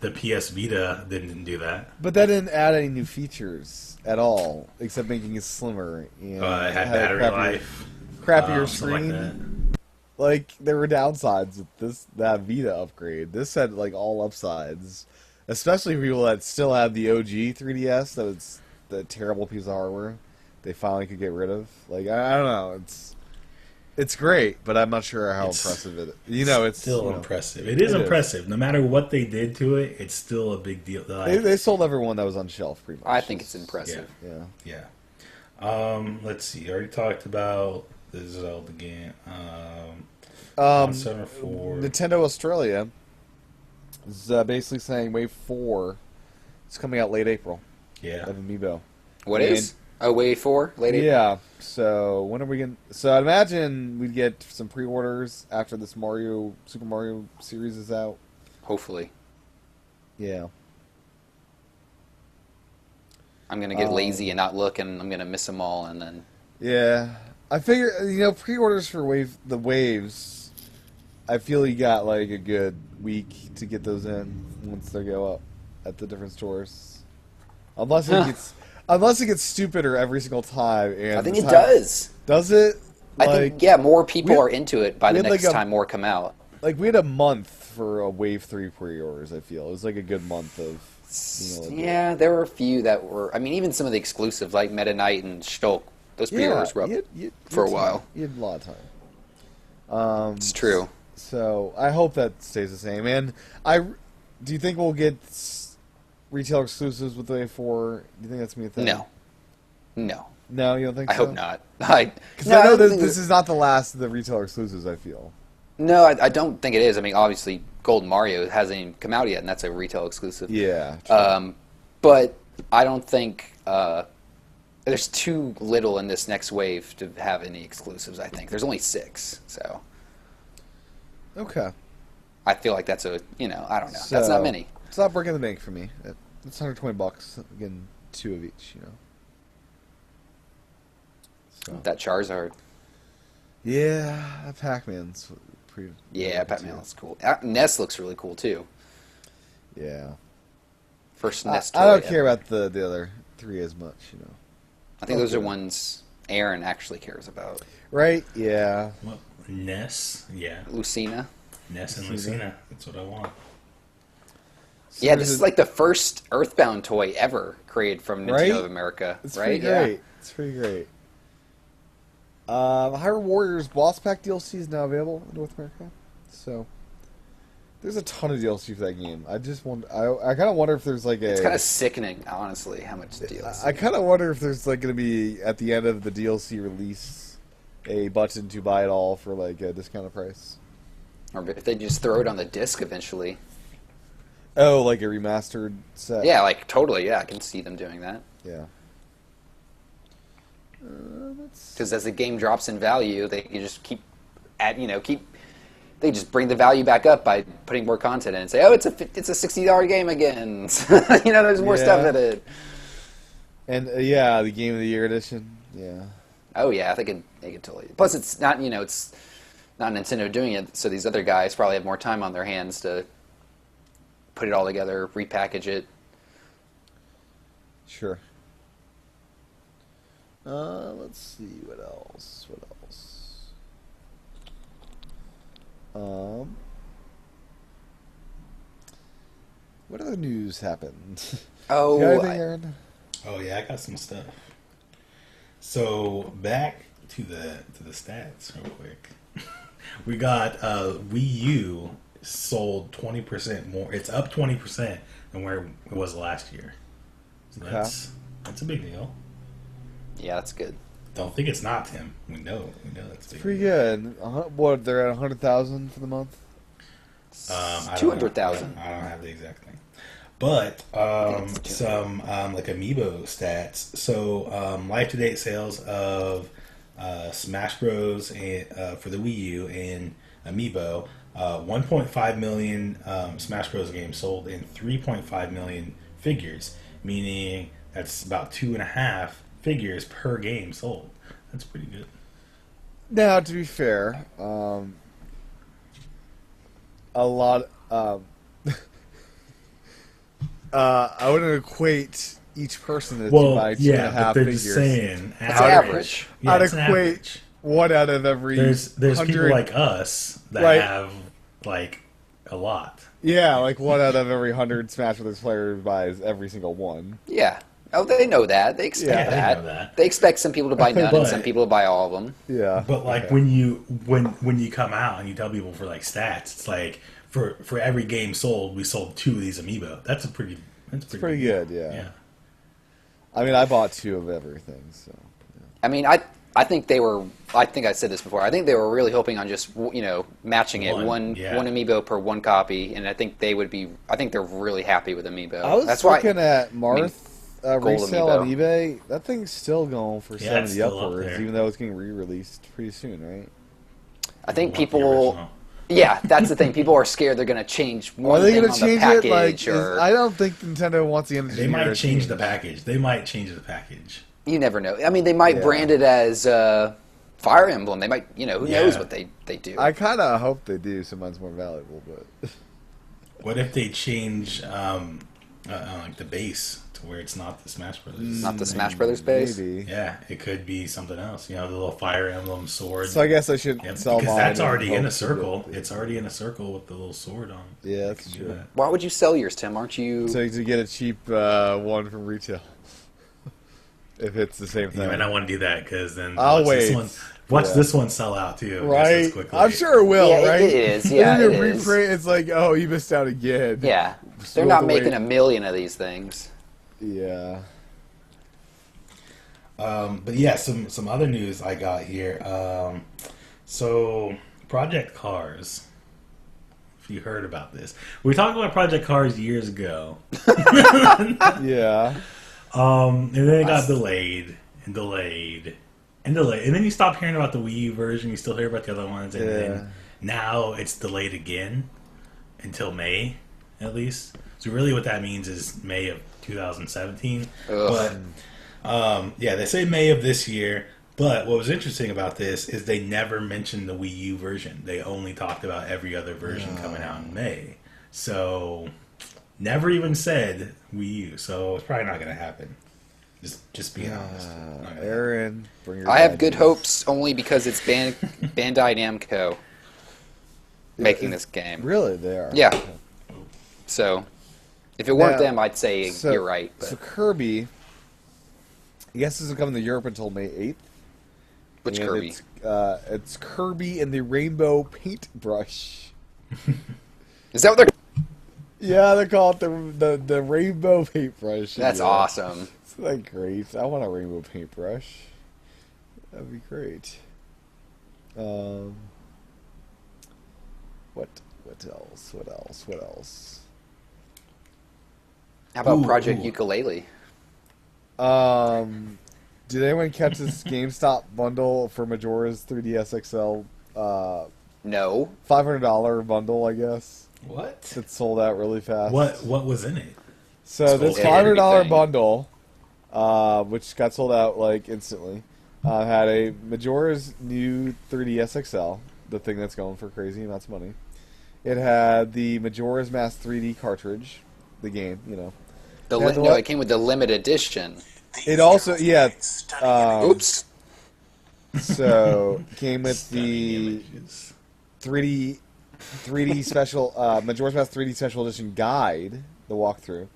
the PS Vita didn't do that. But that didn't add any new features at all, except making it slimmer and It had a battery crappier, life, crappier something like screen. that. Like there were downsides with that Vita upgrade. This had like all upsides, especially for people that still have the OG 3DS. That was the terrible piece of hardware they finally could get rid of. Like I don't know, it's great, but I'm not sure how It's impressive it. It's Still you know, impressive. It is it is. impressive. No matter what they did to it, it's still a big deal. Like, They sold everyone that was on shelf pretty much. I think it's impressive. Yeah. yeah. Let's see. I already talked about the Zelda game. Monster 4. Nintendo Australia is basically saying Wave 4 is coming out late April Yeah. of Amiibo. What And- is? Oh, Wave 4? Late April? Yeah. So when are we going to... So I'd imagine we'd get some pre-orders after this Super Mario series is out. Hopefully. Yeah. I'm going to get lazy and not look, and I'm going to miss them all, and then... Yeah. I figure, pre-orders for the waves, I feel you got like a good week to get those in once they go up at the different stores. Unless it gets stupider every single time. And I think it does. Does it? I think, yeah, more people we- are into it by we the had, next like, time more come out. Like we had a month for a Wave 3 pre-orders, I feel. It was like a good month of... like, Yeah, there were a few that were... I mean, even some of the exclusives, like Meta Knight and Shulk, those pre-orders were up for a while. You had a lot of time. It's true. So I hope that stays the same. And do you think we'll get retail exclusives with Wave 4? Do you think that's going to be a thing? No. No, you don't think I so? hope not. Because I know this is not the last of the retail exclusives, I feel. No, I don't think it is. I mean, obviously, Golden Mario hasn't even come out yet, and that's a retail exclusive. Yeah. But I don't think there's too little in this next wave to have any exclusives, I think. There's only 6, so Okay. I feel like that's I don't know. That's not many. It's not breaking the bank for me. It's $120. Again, 2 of each, So. That Charizard. Yeah, Pac-Man's pretty... Yeah, Pac-Man looks cool. Ness looks really cool, too. Yeah. First Ness toy I don't ever. care about the other 3 as much, I think those are ones Aaron actually cares about. Right? Yeah. What? Ness? Yeah. Lucina. Ness and Lucina. Lucina. That's what I want. So Yeah, there's this is a- like the first Earthbound toy ever created from Nintendo Right? of America. It's right? pretty great. It's pretty great. Hyrule Warriors Boss Pack DLC is now available in North America. So there's a ton of DLC for that game. I just want. I kind of wonder if there's like a. It's kind of sickening, honestly, how much DLC. I kind of wonder if there's like going to be at the end of the DLC release a button to buy it all for like a discounted price. Or if they just throw it on the disc eventually. Oh, like a remastered set. Yeah, like totally. Yeah, I can see them doing that. Yeah. Because as the game drops in value, they can just keep They just bring the value back up by putting more content in and say, "Oh, it's a $60 game again." There's more stuff in it. And the Game of the Year edition. Yeah. Oh yeah, they could totally. Plus, it's not it's not Nintendo doing it, so these other guys probably have more time on their hands to put it all together, repackage it. Sure. Let's see what else. What other news happened? Oh, You got anything, Aaron? Oh yeah, I got some stuff. So back to the stats real quick. We got Wii U sold 20% more. It's up 20% than where it was last year. So that's a big deal. yeah, that's good. Don't think it's not, Tim. We know that's a big Pretty deal. good. What, they're at 100,000 for the month? I don't 200,000. know. I don't have the exact thing. But some like Amiibo stats. So life to date sales of Smash Bros. For the Wii U and Amiibo. 1.5 million Smash Bros. Games sold and 3.5 million figures, meaning that's about 2.5 figures per game sold. That's pretty good. Now, to be fair, a lot. I wouldn't equate each person to buy 2.5 they're figures. just saying That's average. Yeah, I'd it's an equate average. one out of every. There's 100, people like us that Right. have like a lot. Yeah, like one out of every 100 Smash Brothers players buys every single one. Yeah. Oh, they know that. They expect Yeah, they that. know that. They expect some people to buy none and But- some people to buy all of them. Yeah, But like okay. when you come out and you tell people for like stats, it's like for every game sold, we sold 2 of these Amiibo. That's pretty pretty good. Yeah. Yeah. I mean, I bought 2 of everything, so. I mean, I think they were. I think I said this before. I think they were really hoping on just matching it one yeah. amiibo per one copy, and I think they would be. I think they're really happy with amiibo. I was That's looking why. at Marth resale amiibo. on eBay. That thing's still going for Yeah, it's 70 still up upwards, there. even though it's getting re-released pretty soon, right? I think Want the people. original. Yeah, that's the thing. People are scared they're going to change Are one they thing going on to the change package, it? Like, or I don't think Nintendo wants the end of the They year might to change the package. They might change the package. you never know. I mean, they might Yeah. brand it as Fire Emblem. They might, who knows Yeah. what they do. I kind of hope they do, so mine's more valuable, but. What if they change like the base to where it's not the Smash Brothers? Not the Smash Brothers base. Maybe. Yeah, it could be something else. The little Fire Emblem sword. So I guess I should Yeah, sell because mine. that's and already in hope a to circle. get- It's already in a circle with the little sword on. Yeah, that's You can do true. that. Why would you sell yours, Tim? Aren't you? So to get a cheap one from retail, if it's the same You thing, might not want to do that because then I'll This wait. one, watch Yeah. this one sell out too. just as right? quickly. I'm sure it will, Yeah, right? it is. And Yeah, then it you is. reprint, it's like, oh, you missed out again. Yeah, So they're we'll not have to making wait. a million of these things. Yeah. But yeah, some other news I got here. So Project Cars. If you heard about this, we talked about Project Cars years ago. Yeah. And then it got delayed and delayed and delayed, and then you stop hearing about the Wii U version. You still hear about the other ones, and Yeah. then now it's delayed again until May, at least. So really, what that means is May of 2017. Ugh. But yeah, they say May of this year. But what was interesting about this is they never mentioned the Wii U version. They only talked about every other version coming out in May. So never even said Wii U. So it's probably not going to happen. Just being honest. Not gonna happen. Aaron, bring your. I have bad good news. hopes only because it's Bandai Namco making this game. Really, they are. Yeah. So, if it weren't Now, them, I'd say So- you're right. But So Kirby, I guess this is coming to Europe until May 8th. which and Kirby? It's Kirby and the Rainbow Paintbrush. Is that what they're? Yeah, they call it the Rainbow Paintbrush. That's Yeah. awesome. Isn't that great? I want a rainbow paintbrush. That'd be great. What else? What else? What else? How about Ooh, Project ooh. Ukulele? Did anyone catch this GameStop bundle for Majora's 3DS XL? No. $500 bundle, I guess. What? It sold out really fast. What was in it? So this Sold $500 everything. bundle, which got sold out like instantly, had a Majora's new 3DS XL, the thing that's going for crazy amounts of money. It had the Majora's Mask 3D cartridge, the game, you know. Yeah, the No, li- it came with the limited edition. It also, yeah, Oops. so came with the Images. 3D special Majora's Mask 3D special edition guide, the walkthrough.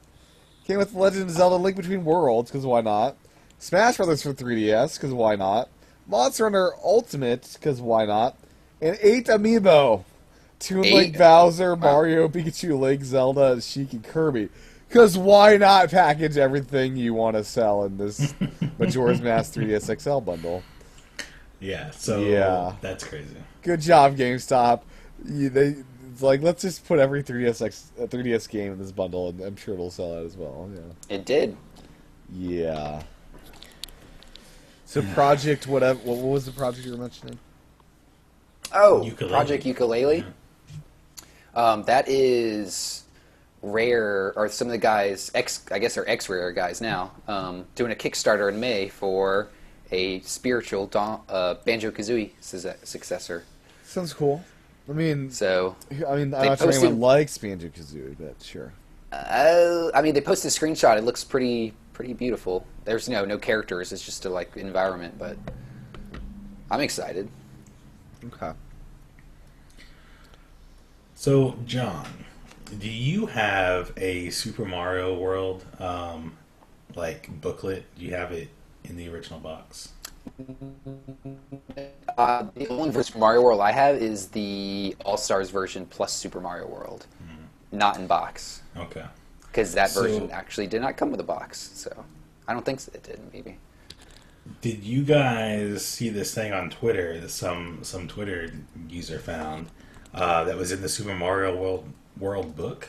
Came with Legend of Zelda: Link Between Worlds, because why not? Smash Brothers for 3DS, because why not? Monster Hunter Ultimate, because why not? And 8 amiibo. Toon Link, 8? Bowser, Mario, Pikachu, Link, Zelda, Sheik, and Kirby. Because why not package everything you want to sell in this Majora's Mask 3DS XL bundle? Yeah. So Yeah. that's crazy. Good job, GameStop. It's like, let's just put every 3DS game in this bundle, and I'm sure it'll sell out as well. Yeah. It did. Yeah. So Project whatever. What was the project you were mentioning? Oh, Ukulele. Project Ukulele. That is Rare, or some of the guys, I guess they're ex-Rare guys now, doing a Kickstarter in May for a spiritual Banjo-Kazooie successor. Sounds cool. I mean, So, I'm they not sure posted- anyone likes Banjo-Kazooie, but sure. I mean, they posted a screenshot. It looks pretty beautiful. There's no characters. It's just a environment, but I'm excited. Okay. So, John, do you have a Super Mario World booklet? Do you have it in the original box? The only version for Mario World I have is the All-Stars version plus Super Mario World, not in box, Okay. because that So- version actually did not come with a box. So I don't think it did. Maybe. Did you guys see this thing on Twitter that some Twitter user found that was in the Super Mario World book,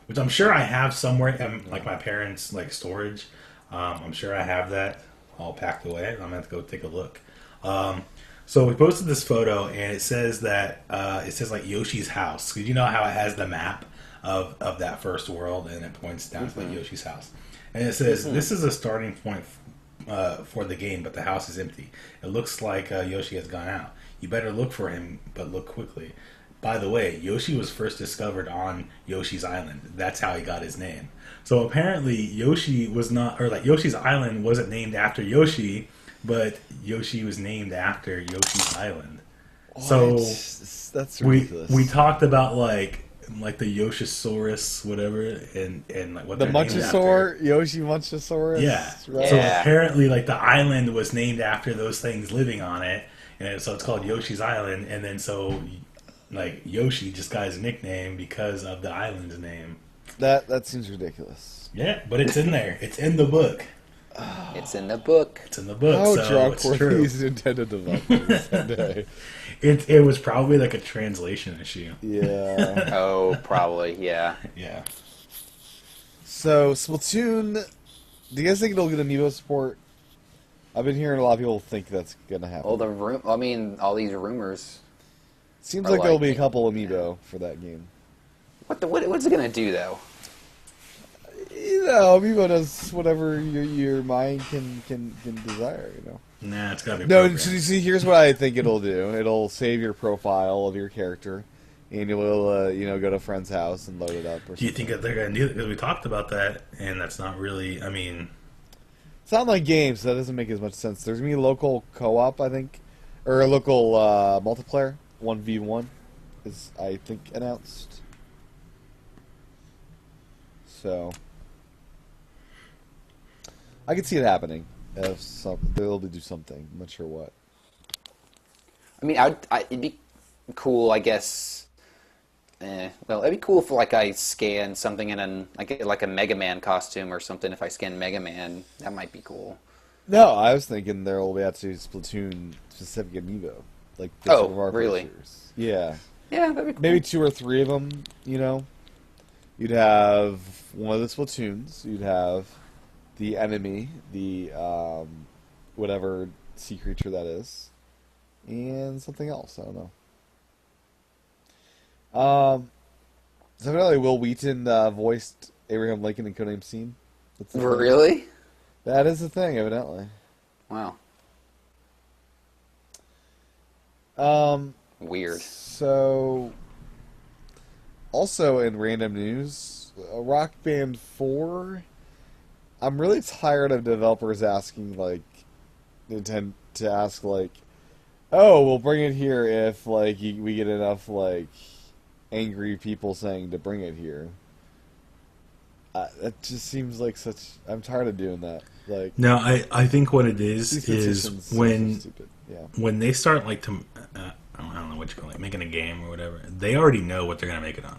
which I'm sure I have somewhere in my parents' storage. I'm sure I have that all packed away. I'm gonna have to go take a look. So we posted this photo, and it says that it says Yoshi's house. Because you know how it has the map of that first world, and it points down to Yoshi's house, and it says this is a starting point for the game, but the house is empty. It looks like Yoshi has gone out. You better look for him, but look quickly. By the way, Yoshi was first discovered on Yoshi's Island. That's how he got his name. So apparently, Yoshi was not, or Yoshi's Island wasn't named after Yoshi, but Yoshi was named after Yoshi's Island. So that's we ridiculous. talked about the Yoshisaurus, whatever, and what The they're named after. Munchosaur, Yoshi Munchosaurus. Yeah. Right? So Yeah. apparently, the island was named after those things living on it, and so it's called Yoshi's Island. And then Yoshi just got his nickname because of the island's name. That seems ridiculous. Yeah, but it's in there. It's in the book. It's in the book. It's in the book. How so drunk it's were true. these Nintendo developers that day? It was probably a translation issue. Yeah. Oh, probably. Yeah. Yeah. So Splatoon, do you guys think it'll get amiibo support? I've been hearing a lot of people think that's gonna happen. Well, all these rumors. Seems are like there'll be a like- couple amiibo for that game. What's it gonna do though? You know, amiibo does whatever your mind can desire. You know. Nah, it's gotta be. No, programmed. so you see, here's what I think it'll do. It'll save your profile of your character, and you will, go to a friend's house and load it up. Or Do you think that they're gonna do it? Because we talked about that, and that's not really. I mean, It's not like games, so that doesn't make as much sense. There's gonna be local co-op, I think, or a local multiplayer, 1v1, is I think announced. So I could see it happening. If they'll do something. I'm not sure what. I mean, it'd be cool, I guess. Well, it'd be cool if I scan something and I get a Mega Man costume or something. If I scan Mega Man, that might be cool. No, I was thinking there will be actually Splatoon specific amiibo, like the Oh, Super Mario really? posters. Yeah, Yeah, that'd be cool. maybe 2 or 3 of them. You'd have one of the Splatoons. You'd have the enemy, the whatever sea creature that is, and something else. I don't know. So evidently Will Wheaton voiced Abraham Lincoln in Codename Scene. That's the thing. Really? That is the thing, evidently. Wow. Weird. So, also in random news, Rock Band 4. I'm really tired of developers asking, Nintendo to ask, oh, we'll bring it here if, we get enough, angry people saying to bring it here. That just seems like such... I'm tired of doing that. no, I think what it these is petitions are when so stupid. Yeah. when they start I don't know what you call it, making a game or whatever. They already know what they're gonna make it on.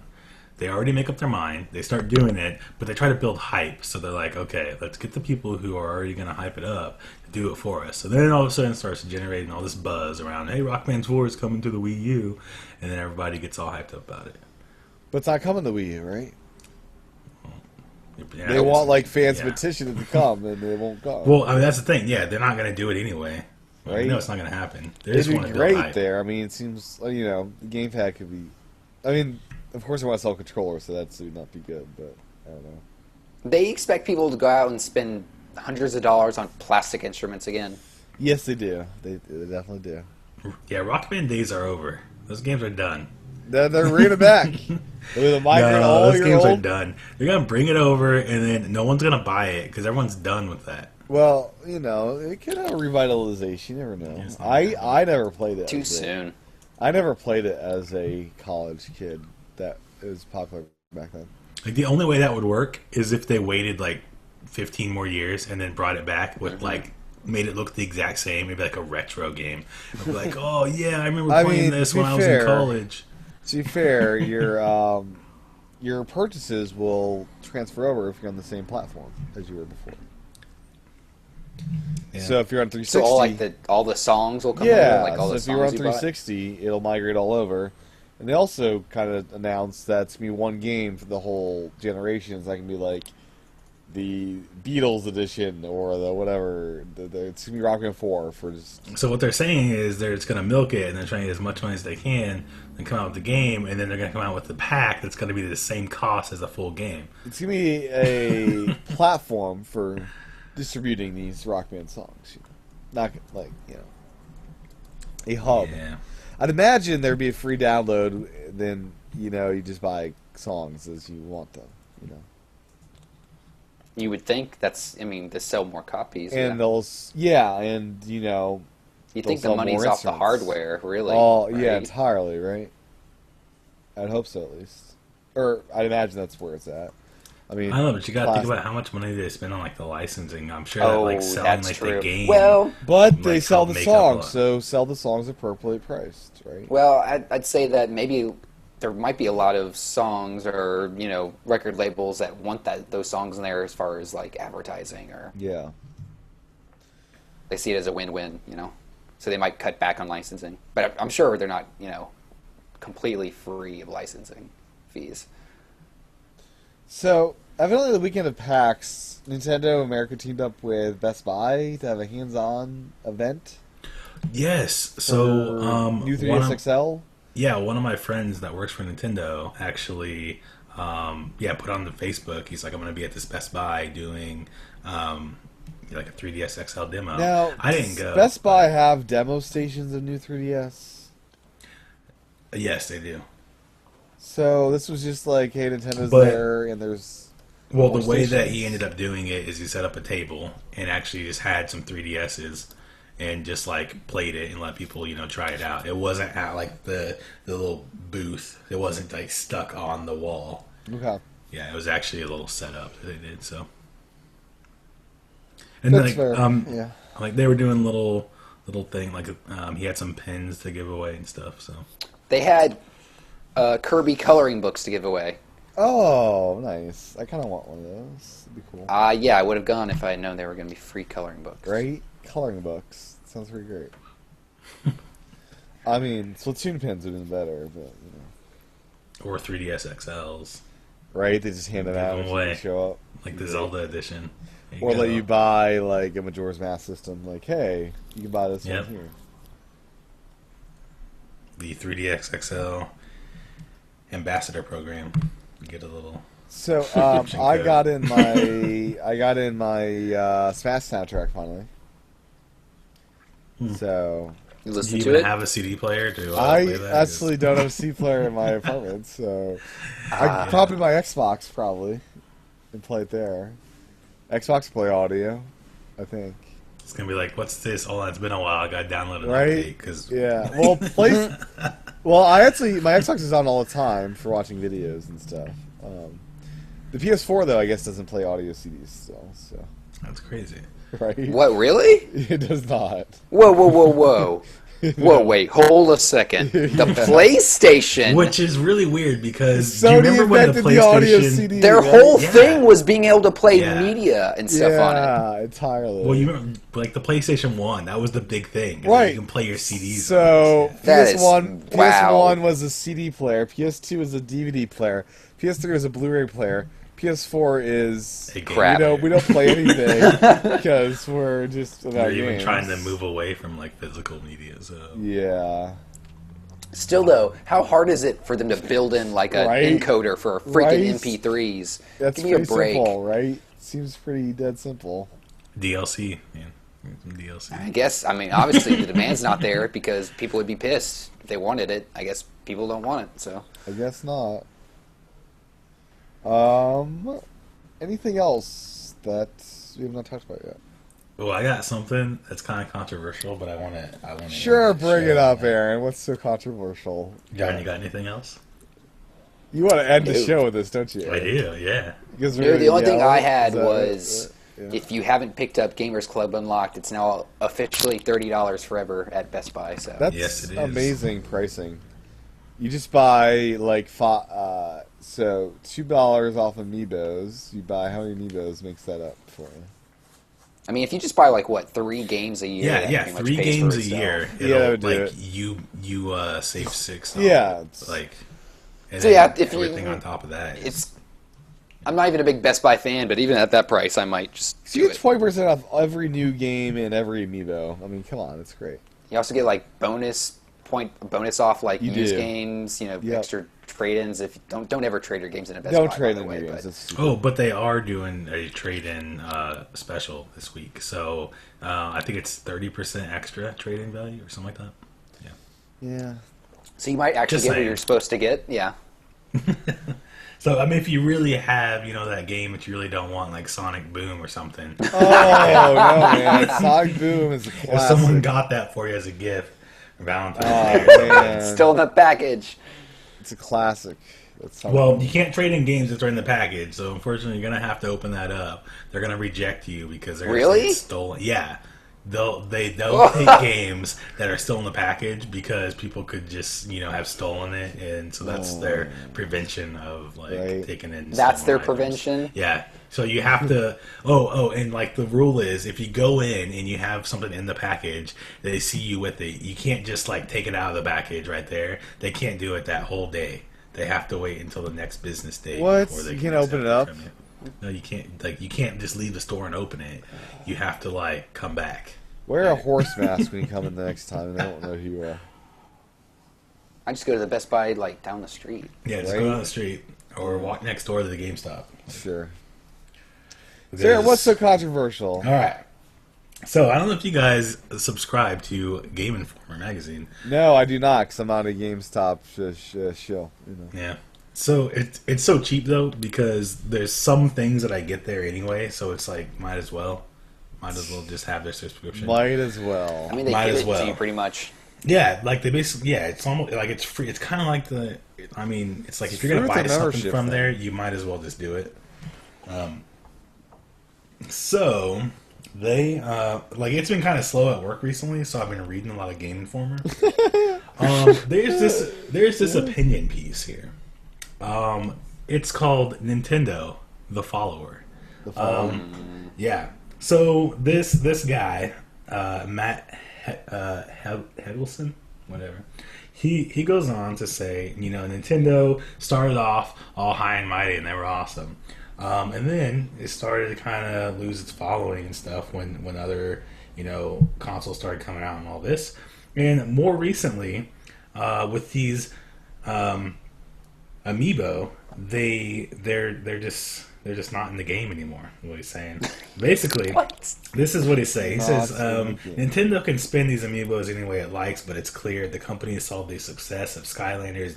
They already make up their mind. They start doing it, but they try to build hype. So they're like, okay, let's get the people who are already going to hype it up to do it for us. So then all of a sudden it starts generating all this buzz around, hey, Rock Band 4 is coming to the Wii U. And then everybody gets all hyped up about it. But it's not coming to Wii U, right? They want like fans Yeah. petition it to come, and they won't come. Well, I mean, that's the thing. Yeah, they're not going to do it anyway. Like, Right? You know it's not going to happen. They It'd just be want to build great hype. there. I mean, it seems the gamepad could be. I mean, of course, I want to sell controllers, so that would not be good. But I don't know. They expect people to go out and spend hundreds of dollars on plastic instruments again. Yes, they do. They definitely do. Yeah, Rock Band days are over. Those games are done. They're bringing it back. They're gonna migrate all those your games are old. done. They're going to bring it over, and then no one's going to buy it because everyone's done with that. Well, it could have a revitalization. You never know. Yes, I never played it. Too soon. I never played it as a college kid. That it was popular back then. Like the only way that would work is if they waited like 15 more years and then brought it back with like made it look the exact same, maybe like a retro game. I'd be like, oh yeah, I remember playing this when I was in college. To be fair, your purchases will transfer over if you're on the same platform as you were before. Yeah. So if you're on 360, So all the songs will come yeah. over, like all So the if you're on songs you bought? 360, it'll migrate all over. And they also kind of announced that it's gonna be one game for the whole generation. It's not gonna be like the Beatles edition or the whatever. It's gonna be Rock Band 4 for just. So what they're saying is they're just going to milk it and they're trying to get as much money as they can and come out with the game, and then they're going to come out with the pack that's going to be the same cost as the full game. It's gonna be a platform for distributing these Rock Band songs. Not like a hub. Yeah. I'd imagine there'd be a free download. Then you just buy songs as you want them. You would think to sell more copies. And yeah. and You they'll think the sell money's more off the instruments. hardware, really? Oh yeah, right? entirely, right? I'd hope so, at least, or I'd imagine that's where it's at. I mean, I don't know, but you got to think plastic. about how much money they spend on like the licensing. I'm sure Oh, that like selling that's like true. the game. Well, But they like, sell help the make up a songs, lot. so sell the songs appropriately priced, right? well, I'd say that maybe there might be a lot of songs or record labels that want those songs in there as far as like advertising, or Yeah. they see it as a win-win. So they might cut back on licensing, but I'm sure they're not completely free of licensing fees. So, evidently, the weekend of PAX, Nintendo America teamed up with Best Buy to have a hands-on event. Yes. So new one 3DS of- XL. Yeah, one of my friends that works for Nintendo actually, put on the Facebook. He's like, I'm going to be at this Best Buy doing like a 3DS XL demo. Now, I didn't does go. Best Buy have demo stations of new 3DS? Yes, they do. So this was just like, hey, Nintendo's But- there, and there's Well, more the way that stations. he ended up doing it is he set up a table and actually just had some 3DSs and just like played it and let people try it out. It wasn't at like the little booth. It wasn't like stuck on the wall. Okay. Yeah, it was actually a little setup that they did. So, and That's like fair. Yeah. like they were doing little thing like he had some pins to give away and stuff. So They had Kirby coloring books to give away. Oh, nice. I kind of want one of those. It'd be cool. Yeah, I would have gone if I had known they were going to be free coloring books. Right? Coloring books. Sounds pretty great. I mean, Splatoon pins would have been better, but or 3DS XLs right? They just hand them Give out them as you away. show up, like the Zelda edition. There or go. let you buy like a Majora's Mask system. Like, hey, you can buy this Yep. one here. the 3DX XL ambassador program. You get a little. So Subscription I code. got in my Smash soundtrack finally. So You Do listen you to even it? have a CD player to I play that? actually don't have a C player in my apartment, so I could pop in my Xbox probably and play it there. Xbox play audio, I think. It's gonna be like, what's this? Oh, it's been a while. I got downloaded Right? because Yeah. Well, well, I actually my Xbox is on all the time for watching videos and stuff. The PS4 though, I guess, doesn't play audio CDs still. So that's crazy. right? What, really? It does not. Whoa, whoa, whoa, whoa. Whoa, wait, hold a second. The PlayStation, Which is really weird because do Sony you remember when the invented the audio PlayStation? CD. their right? whole Yeah. thing was being able to play Yeah. media and stuff on it. Yeah, entirely. Well, you remember like the PlayStation 1. That was the big thing. Right. You can play your CDs. So That is- PS1, wow. PS1 was a CD player. PS2 was a DVD player. PS3 was a Blu-ray player. PS4 is A game. Crap. we don't play anything because we're just about They're even games. trying to move away from like physical media. So Yeah. Still, though, how hard is it for them to build in like an Right? encoder for freaking Right? MP3s? That's Give me a pretty break. simple, right? Seems pretty dead simple. DLC, man, some DLC. I guess, I mean, obviously the demand's not there because people would be pissed if they wanted it. I guess people don't want it, so. I guess not. Anything else that we have not talked about yet? Well, I got something that's kind of controversial, but I want to. Sure, bring it up, Aaron. What's so controversial? John, you got anything else? You want to end the No. show with this, don't you? I do, yeah. Because No, the only thing I had is that was yeah. if you haven't picked up Gamers Club Unlocked, it's now officially $30 forever at Best Buy. So That's Yes, it is. amazing pricing. You just buy like so $2 off Amiibos. You buy how many Amiibos makes that up for you? I mean, if you just buy like what 3 games a year, Yeah, that yeah, pretty much 3 pays games for a itself. year. Yeah, It'll, that would do like it. you save $6. Yeah, it's- like and So then yeah, if you- everything on top of that. It's. I'm not even a big Best Buy fan, but even at that price, I might just So do you get it. 20% off every new game and every Amiibo. I mean, come on, it's great. You also get like bonus off like You used do. games, you know, Yep. extra trade-ins. If you don't ever trade your games in a Best Don't Buy. trade by in the way, new games. but- That's stupid. Oh, but they are doing a trade-in special this week. So I think it's 30% extra trade-in value or something like that. Yeah. So you might actually Just get what saying. you're supposed to get. Yeah. So I mean, if you really have, that game that you really don't want, like Sonic Boom or something, Oh no, man! Sonic Boom is a if classic. someone got that for you as a gift for Valentine's Oh Day. man, Still in the package. it's a classic. That's Sonic Well, Boom. you can't trade in games that are in the package, so unfortunately, you're gonna have to open that up. They're gonna reject you because they're gonna say Really? it's stolen. Yeah, they'll take games that are still in the package because people could just have stolen it, and so that's their prevention of Right. taking in. That's their stolen items. prevention. Yeah. So you have to. And like the rule is, if you go in and you have something in the package, they see you with it. You can't just like take it out of the package right there. They can't do it that whole day. They have to wait until the next business day. What? Before they You can can't open accept it up? from you. No, you can't. Like you can't just leave the store and open it. You have to like come back. Wear a horse mask when you come in the next time, and they won't know who you are. I just go to the Best Buy like down the street. Yeah, just Right. go down the street or walk next door to the GameStop. Sure. Because- Sarah, what's so controversial? All right. So I don't know if you guys subscribe to Game Informer magazine. No, I do not, because I'm on a GameStop shill. Yeah. So it's so cheap though because there's some things that I get there anyway. So it's like might as well just have their subscription. Might as well. I mean, they Might give as it well. to you pretty much. Yeah, like they basically it's almost like it's free. It's kind of like I mean, it's like if you're gonna It's buy a something membership from thing. there, you might as well just do it. So they it's been kind of slow at work recently, so I've been reading a lot of Game Informer. There's this opinion piece here. It's called Nintendo: The Follower. The follower. Yeah. So this guy, Matt Hedelson, whatever. He goes on to say, Nintendo started off all high and mighty and they were awesome. And then it started to kind of lose its following and stuff when other, consoles started coming out and all this. And more recently, with these Amiibo, they're just not in the game anymore. Is what he's saying. Basically, What? this is what he's saying. He says Not in the game. Nintendo can spin these Amiibos any way it likes, but it's clear the company saw the success of Skylanders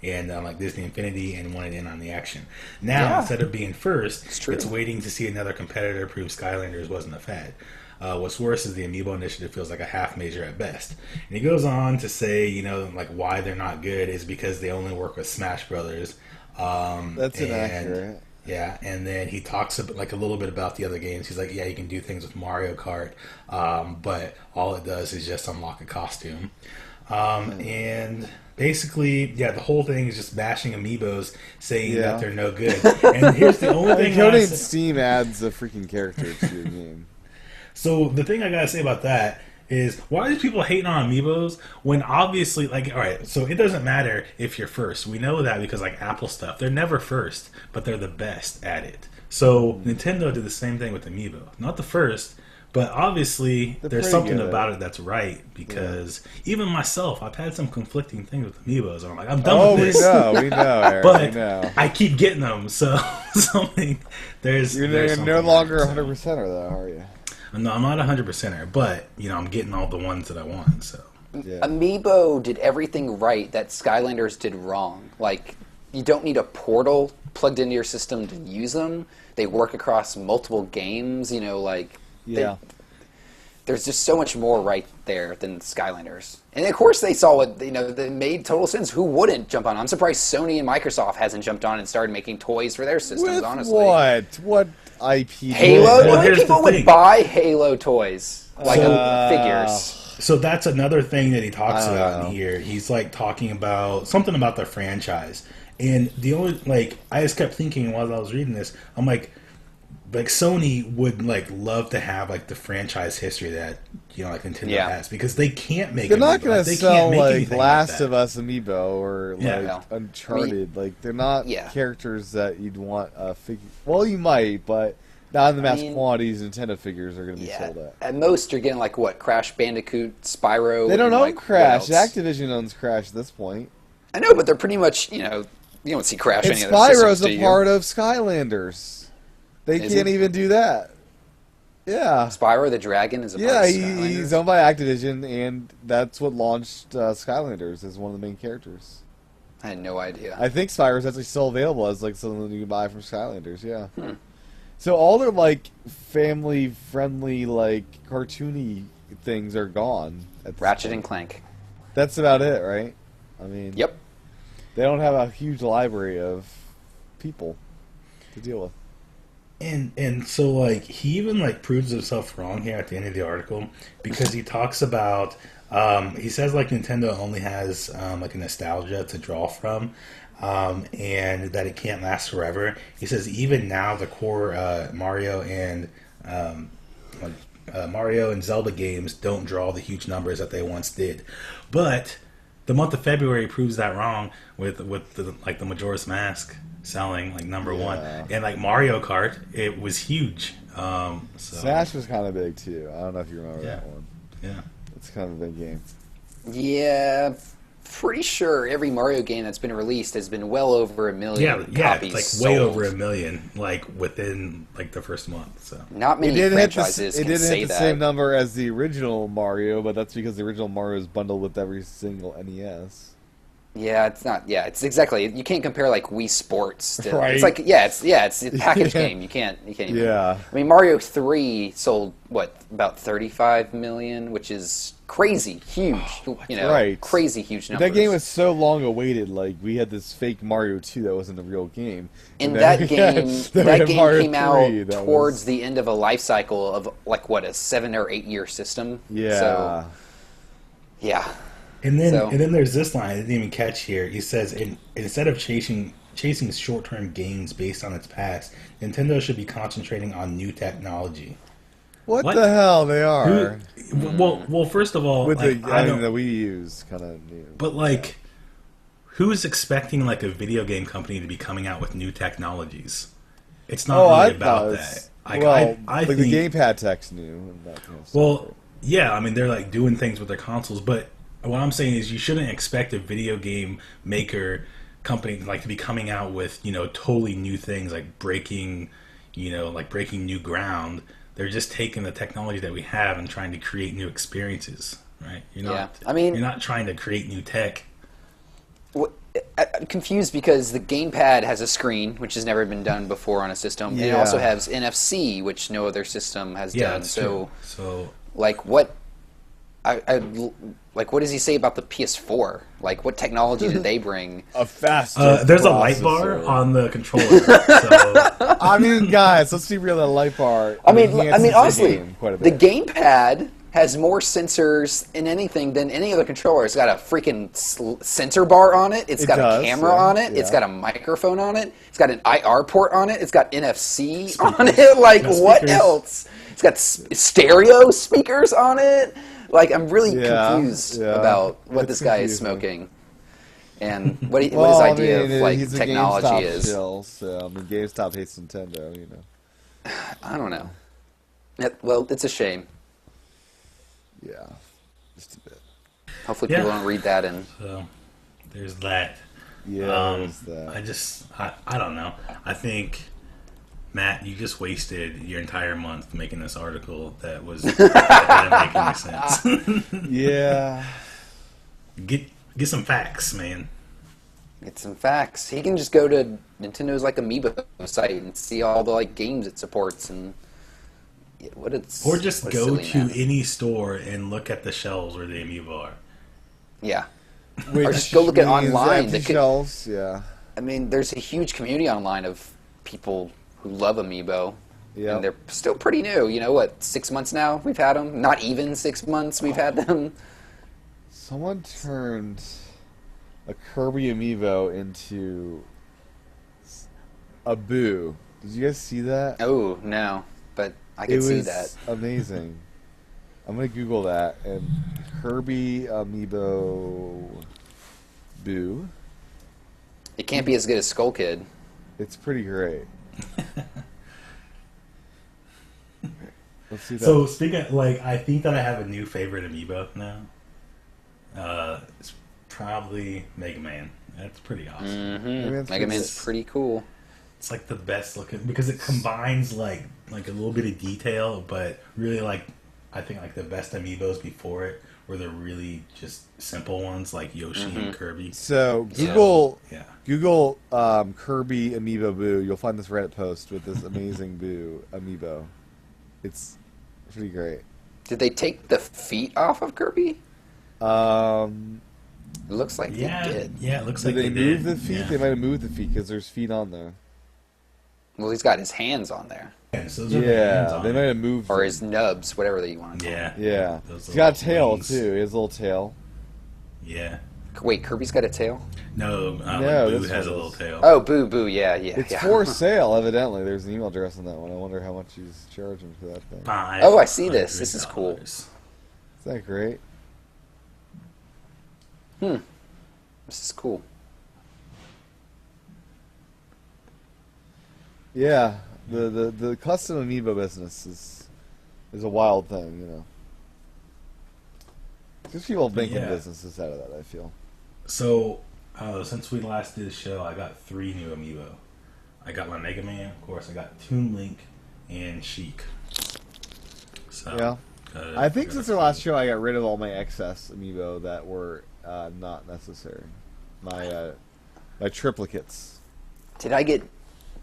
and like Disney Infinity and wanted in on the action. Now, Yeah. instead of being first, true. it's waiting to see another competitor prove Skylanders wasn't a fad. What's worse is the Amiibo initiative feels like a half measure at best. And he goes on to say, like why they're not good is because they only work with Smash Brothers. That's and- inaccurate. Yeah, and then he talks a little bit about the other games. He's like, yeah, you can do things with Mario Kart, but all it does is just unlock a costume. And basically, yeah, the whole thing is just bashing Amiibos, saying Yeah. that they're no good. And here's the only thing. Coding I in say- Steam adds a freaking character to your game. So the thing I gotta say about that is why are people hating on amiibos when obviously, like, all right, so it doesn't matter if you're first. We know that because like Apple stuff, they're never first, but they're the best at it. So Nintendo did the same thing with amiibo, not the first. But obviously, They're there's pretty something good. about it that's right because even myself, I've had some conflicting things with amiibos. I'm like, I'm done with we this. know, Aaron, But we know. I keep getting them, so something there's You're there's no something longer right, 100%er though, are you? No, I'm not 100%er, but I'm getting all the ones that I want. So Yeah. Amiibo did everything right that Skylanders did wrong. Like, you don't need a portal plugged into your system to use them. They work across multiple games. Yeah. There's just so much more right there than Skylanders. And of course they saw it, that made total sense. Who wouldn't jump on? I'm surprised Sony and Microsoft hasn't jumped on and started making toys for their systems, With honestly. what? What IP? Halo? Well, How many here's people the would thing. buy Halo toys? Like figures. So that's another thing that he talks I don't about know. in here. He's like talking about something about the franchise. And the only, like, I just kept thinking while I was reading this, I'm like Sony would like love to have like the franchise history that like Nintendo Yeah. has because they can't make. They're not amiibo. gonna They sell can't make like anything Last like that. of Us amiibo or like Yeah. No. Uncharted. Like they're not Yeah. characters that you'd want a figure. Well, you might, but not in the mass mean, quantities Nintendo figures are gonna be Yeah. sold at. At most, you're getting like what? Crash Bandicoot, Spyro. They don't and, own like, what Crash. else? Activision owns Crash at this point. I know, but they're pretty much, you don't see Crash And any other systems, Spyro's do a you? part of Skylanders. They Is can't he? even do that. Yeah. Spyro the Dragon is a part Yeah, of he's Skylanders. owned by Activision, and that's what launched Skylanders as one of the main characters. I had no idea. I think Spyro's actually still available as like something you can buy from Skylanders. Yeah. Hmm. So all their like family-friendly, like cartoony things are gone. At this Ratchet and point. Clank. That's about it, right? I mean, Yep. They don't have a huge library of people to deal with. And so like he even like proves himself wrong here at the end of the article because he talks about he says like Nintendo only has like a nostalgia to draw from and that it can't last forever. He says even now the core Mario and Zelda games don't draw the huge numbers that they once did, but the month of February proves that wrong with the Majora's Mask selling like number one, and like Mario Kart, it was huge. So Smash was kind of big too. I don't know if you remember Yeah. that one. yeah, It's kind of a big game. Yeah, pretty sure every Mario game that's been released has been well over 1 million yeah, copies it's like way sold. over 1 million, like within like the first month. So Not many It franchises can didn't say hit the that. same number as the original Mario, but that's because the original Mario is bundled with every single NES. Yeah, it's not. Yeah, it's exactly. You can't compare like Wii Sports. To, Right. It's like it's a package game. You can't. Even, Yeah. I mean, Mario 3 sold about 35 million, which is crazy huge. Right. Crazy huge But numbers. that game was so long awaited. Like we had this fake Mario 2 that wasn't a real game. And then that we had- game, then we that had game Mario came 3 out that towards was- the end of a life cycle of like what, a 7 or 8 year system. Yeah. So, yeah. and then So- and then there's this line I didn't even catch here. He says instead of chasing short-term gains based on its past, Nintendo should be concentrating on new technology. What What? the hell they are? Well, first of all, With like, the I I mean, don't- the Wii U's kind of new. but like, who's expecting like a video game company to be coming out with new technologies? It's not I really about thought that. it's- Like, well, I like think, the gamepad tech's new. And that kind of stuff. well, yeah, I mean they're like doing things with their consoles, but what I'm saying is you shouldn't expect a video game maker company like to be coming out with totally new things like breaking new ground. They're just taking the technology that we have and trying to create new experiences, right? Yeah. I mean- you're not trying to create new tech. I'm confused because the gamepad has a screen, which has never been done before on a system. And it Yeah. also has NFC, which no other system has Yeah, done. that's So, true. So like, what? Like, what does he say about the PS4? Like, what technology did they bring? a faster. there's a light bar processor. on the controller. So I mean, guys, let's be real. That light bar. I mean, enhances the honestly, game quite a the bit. gamepad has more sensors in anything than any other controller. It's got a freaking sensor bar on it. It's It got does, a camera yeah, on it. It's yeah. got a microphone on it. It's got an IR port on it. It's got NFC on it. Like, Got what speakers. else? It's got stereo speakers on it. Like, I'm really Yeah, confused yeah. about what It's this guy is confusing. smoking and what his Well, I idea mean, of like he's a technology GameStop is. shill, so I mean, GameStop hates Nintendo, you know. I don't know. Well, it's a shame. Yeah, just a bit. Hopefully, Yeah. people don't read that and. So there's that. Yeah, there's that. I don't know. I think, Matt, you just wasted your entire month making this article that that didn't make any sense. Yeah. Get some facts, man. Get some facts. He can just go to Nintendo's like Amiibo site and see all the like games it supports and what it's. Or just what a go silly to man. any store and look at the shelves where the amiibo are. Yeah. Which just go look at means online. empty They could- shelves, yeah. I mean, there's a huge community online of people who love Amiibo. Yep. And they're still pretty new. You know what? 6 months now we've had them. Not even 6 months we've had them. Someone turned a Kirby amiibo into a Boo. Did you guys see that? Oh no, but I It can see was that. amazing. I'm gonna Google that and Kirby amiibo Boo. It can't be as good as Skull Kid. It's pretty great. Let's see that. So speaking I think that I have a new favorite amiibo now. It's probably Mega Man. That's pretty awesome. Mm-hmm. Man's Mega pretty Man's good. pretty cool. It's like the best looking because it combines like a little bit of detail, but really I think like the best amiibos before it were the really just simple ones like Yoshi and Kirby. So Google Yeah. Google Kirby amiibo Boo. You'll find this Reddit post with this amazing Boo amiibo. It's pretty great. Did they take the feet off of Kirby? It looks like Yeah, they did. yeah, it looks Did like they they move did. the feet? Yeah. They might have moved the feet because there's feet on there. Well, he's got his hands on there. Yeah, so those are the hands Yeah, on they it. might have moved. Or them. his nubs, whatever that you want to call Yeah. Yeah, Those he's got a little tail wings. too. He has a little tail. Yeah. it. Wait, Kirby's got a tail? No, No, Boo this has a one little is. tail. Oh, Boo, yeah, yeah. It's yeah. for sale, evidently. There's an email address on that one. I wonder how much he's charging for that thing. Oh, I see this. This is cool. Is that great? This is cool. Yeah, the custom amiibo business is a wild thing, you know. There's people making Yeah. businesses out of that, I feel. So, since we last did the show, I got 3 new amiibo. I got my Mega Man, of course. I got Toon Link and Sheik. So, Yeah. gotta- I think gotta since our see. last show, I got rid of all my excess amiibo that were not necessary. My triplicates. Did I get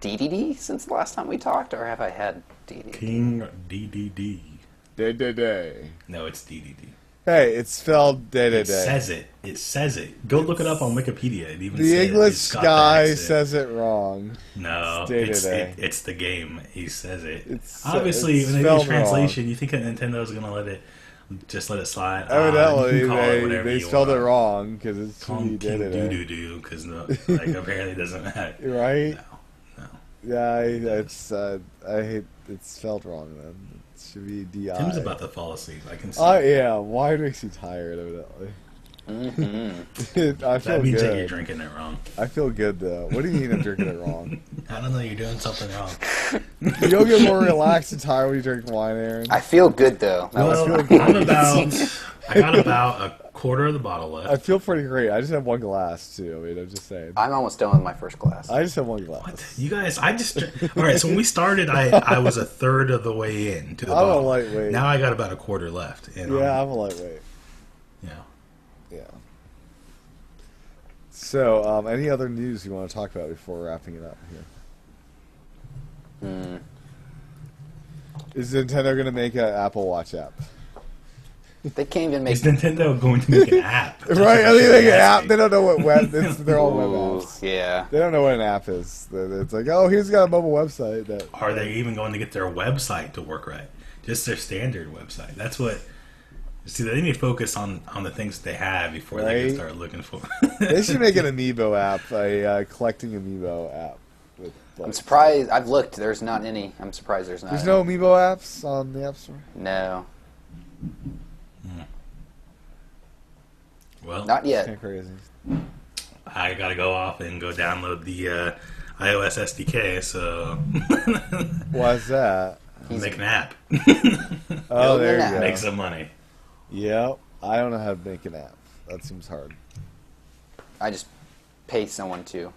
DDD since the last time we talked, or have I had DDD? King DDD. Day. No, it's DDD. Hey, it's spelled day. It says it. It says it. Go look it up on Wikipedia. It even The says English it's got the guy accent. says it wrong. No, It's day-to-day. it's the game. He says it. It's- Obviously, it's when they do spelled translation, you think that Nintendo's gonna let it slide. Evidently, you can call it whatever they you spelled want. it wrong because it's Call really him King day. Doo because apparently it doesn't have. Right? No. Yeah, I hate it's spelled wrong. Then it should be D-I. Tim's about to fall asleep. I can see. I am. Wine makes you tired, evidently. I feel That means that you're good. drinking it wrong. I feel good though. What do you mean I'm drinking it wrong? I don't know. You're doing something wrong. You don't get more relaxed and tired when you drink wine, Aaron. I feel good though. That was- Well, I got about a quarter of the bottle left. I feel pretty great. I just have one glass too. I mean, I'm just saying. I'm almost done with my first glass. I just have one glass. What? You guys, all right, so when we started, I was a third of the way in to the I'm a bottle. lightweight. Now I got about a quarter left. And Yeah, I'm a lightweight. yeah. Yeah. So, any other news you want to talk about before wrapping it up here? Is Nintendo going to make an Apple Watch app? They can't even make. Is Nintendo going to make an app? That's Right? what I mean, should make an ask app. me. They don't know what web. They're all web Ooh, apps. yeah. They don't know what an app is. It's like, oh, here's got a mobile website that. Are they even going to get their website to work right? Just their standard website. That's what. See, they need to focus on the things that they have before they Right. can start looking for. They should make an amiibo app, a collecting amiibo app. With, like, I'm surprised. I've looked. There's not any. I'm surprised there's not. There's any. no amiibo apps on the App Store. No. Well, Not Kind yet. of crazy. I gotta go off and go download the iOS SDK. So Why's that? make an app, Oh, there an you go. make some money. Yep. I don't know how to make an app. That seems hard. I just pay someone to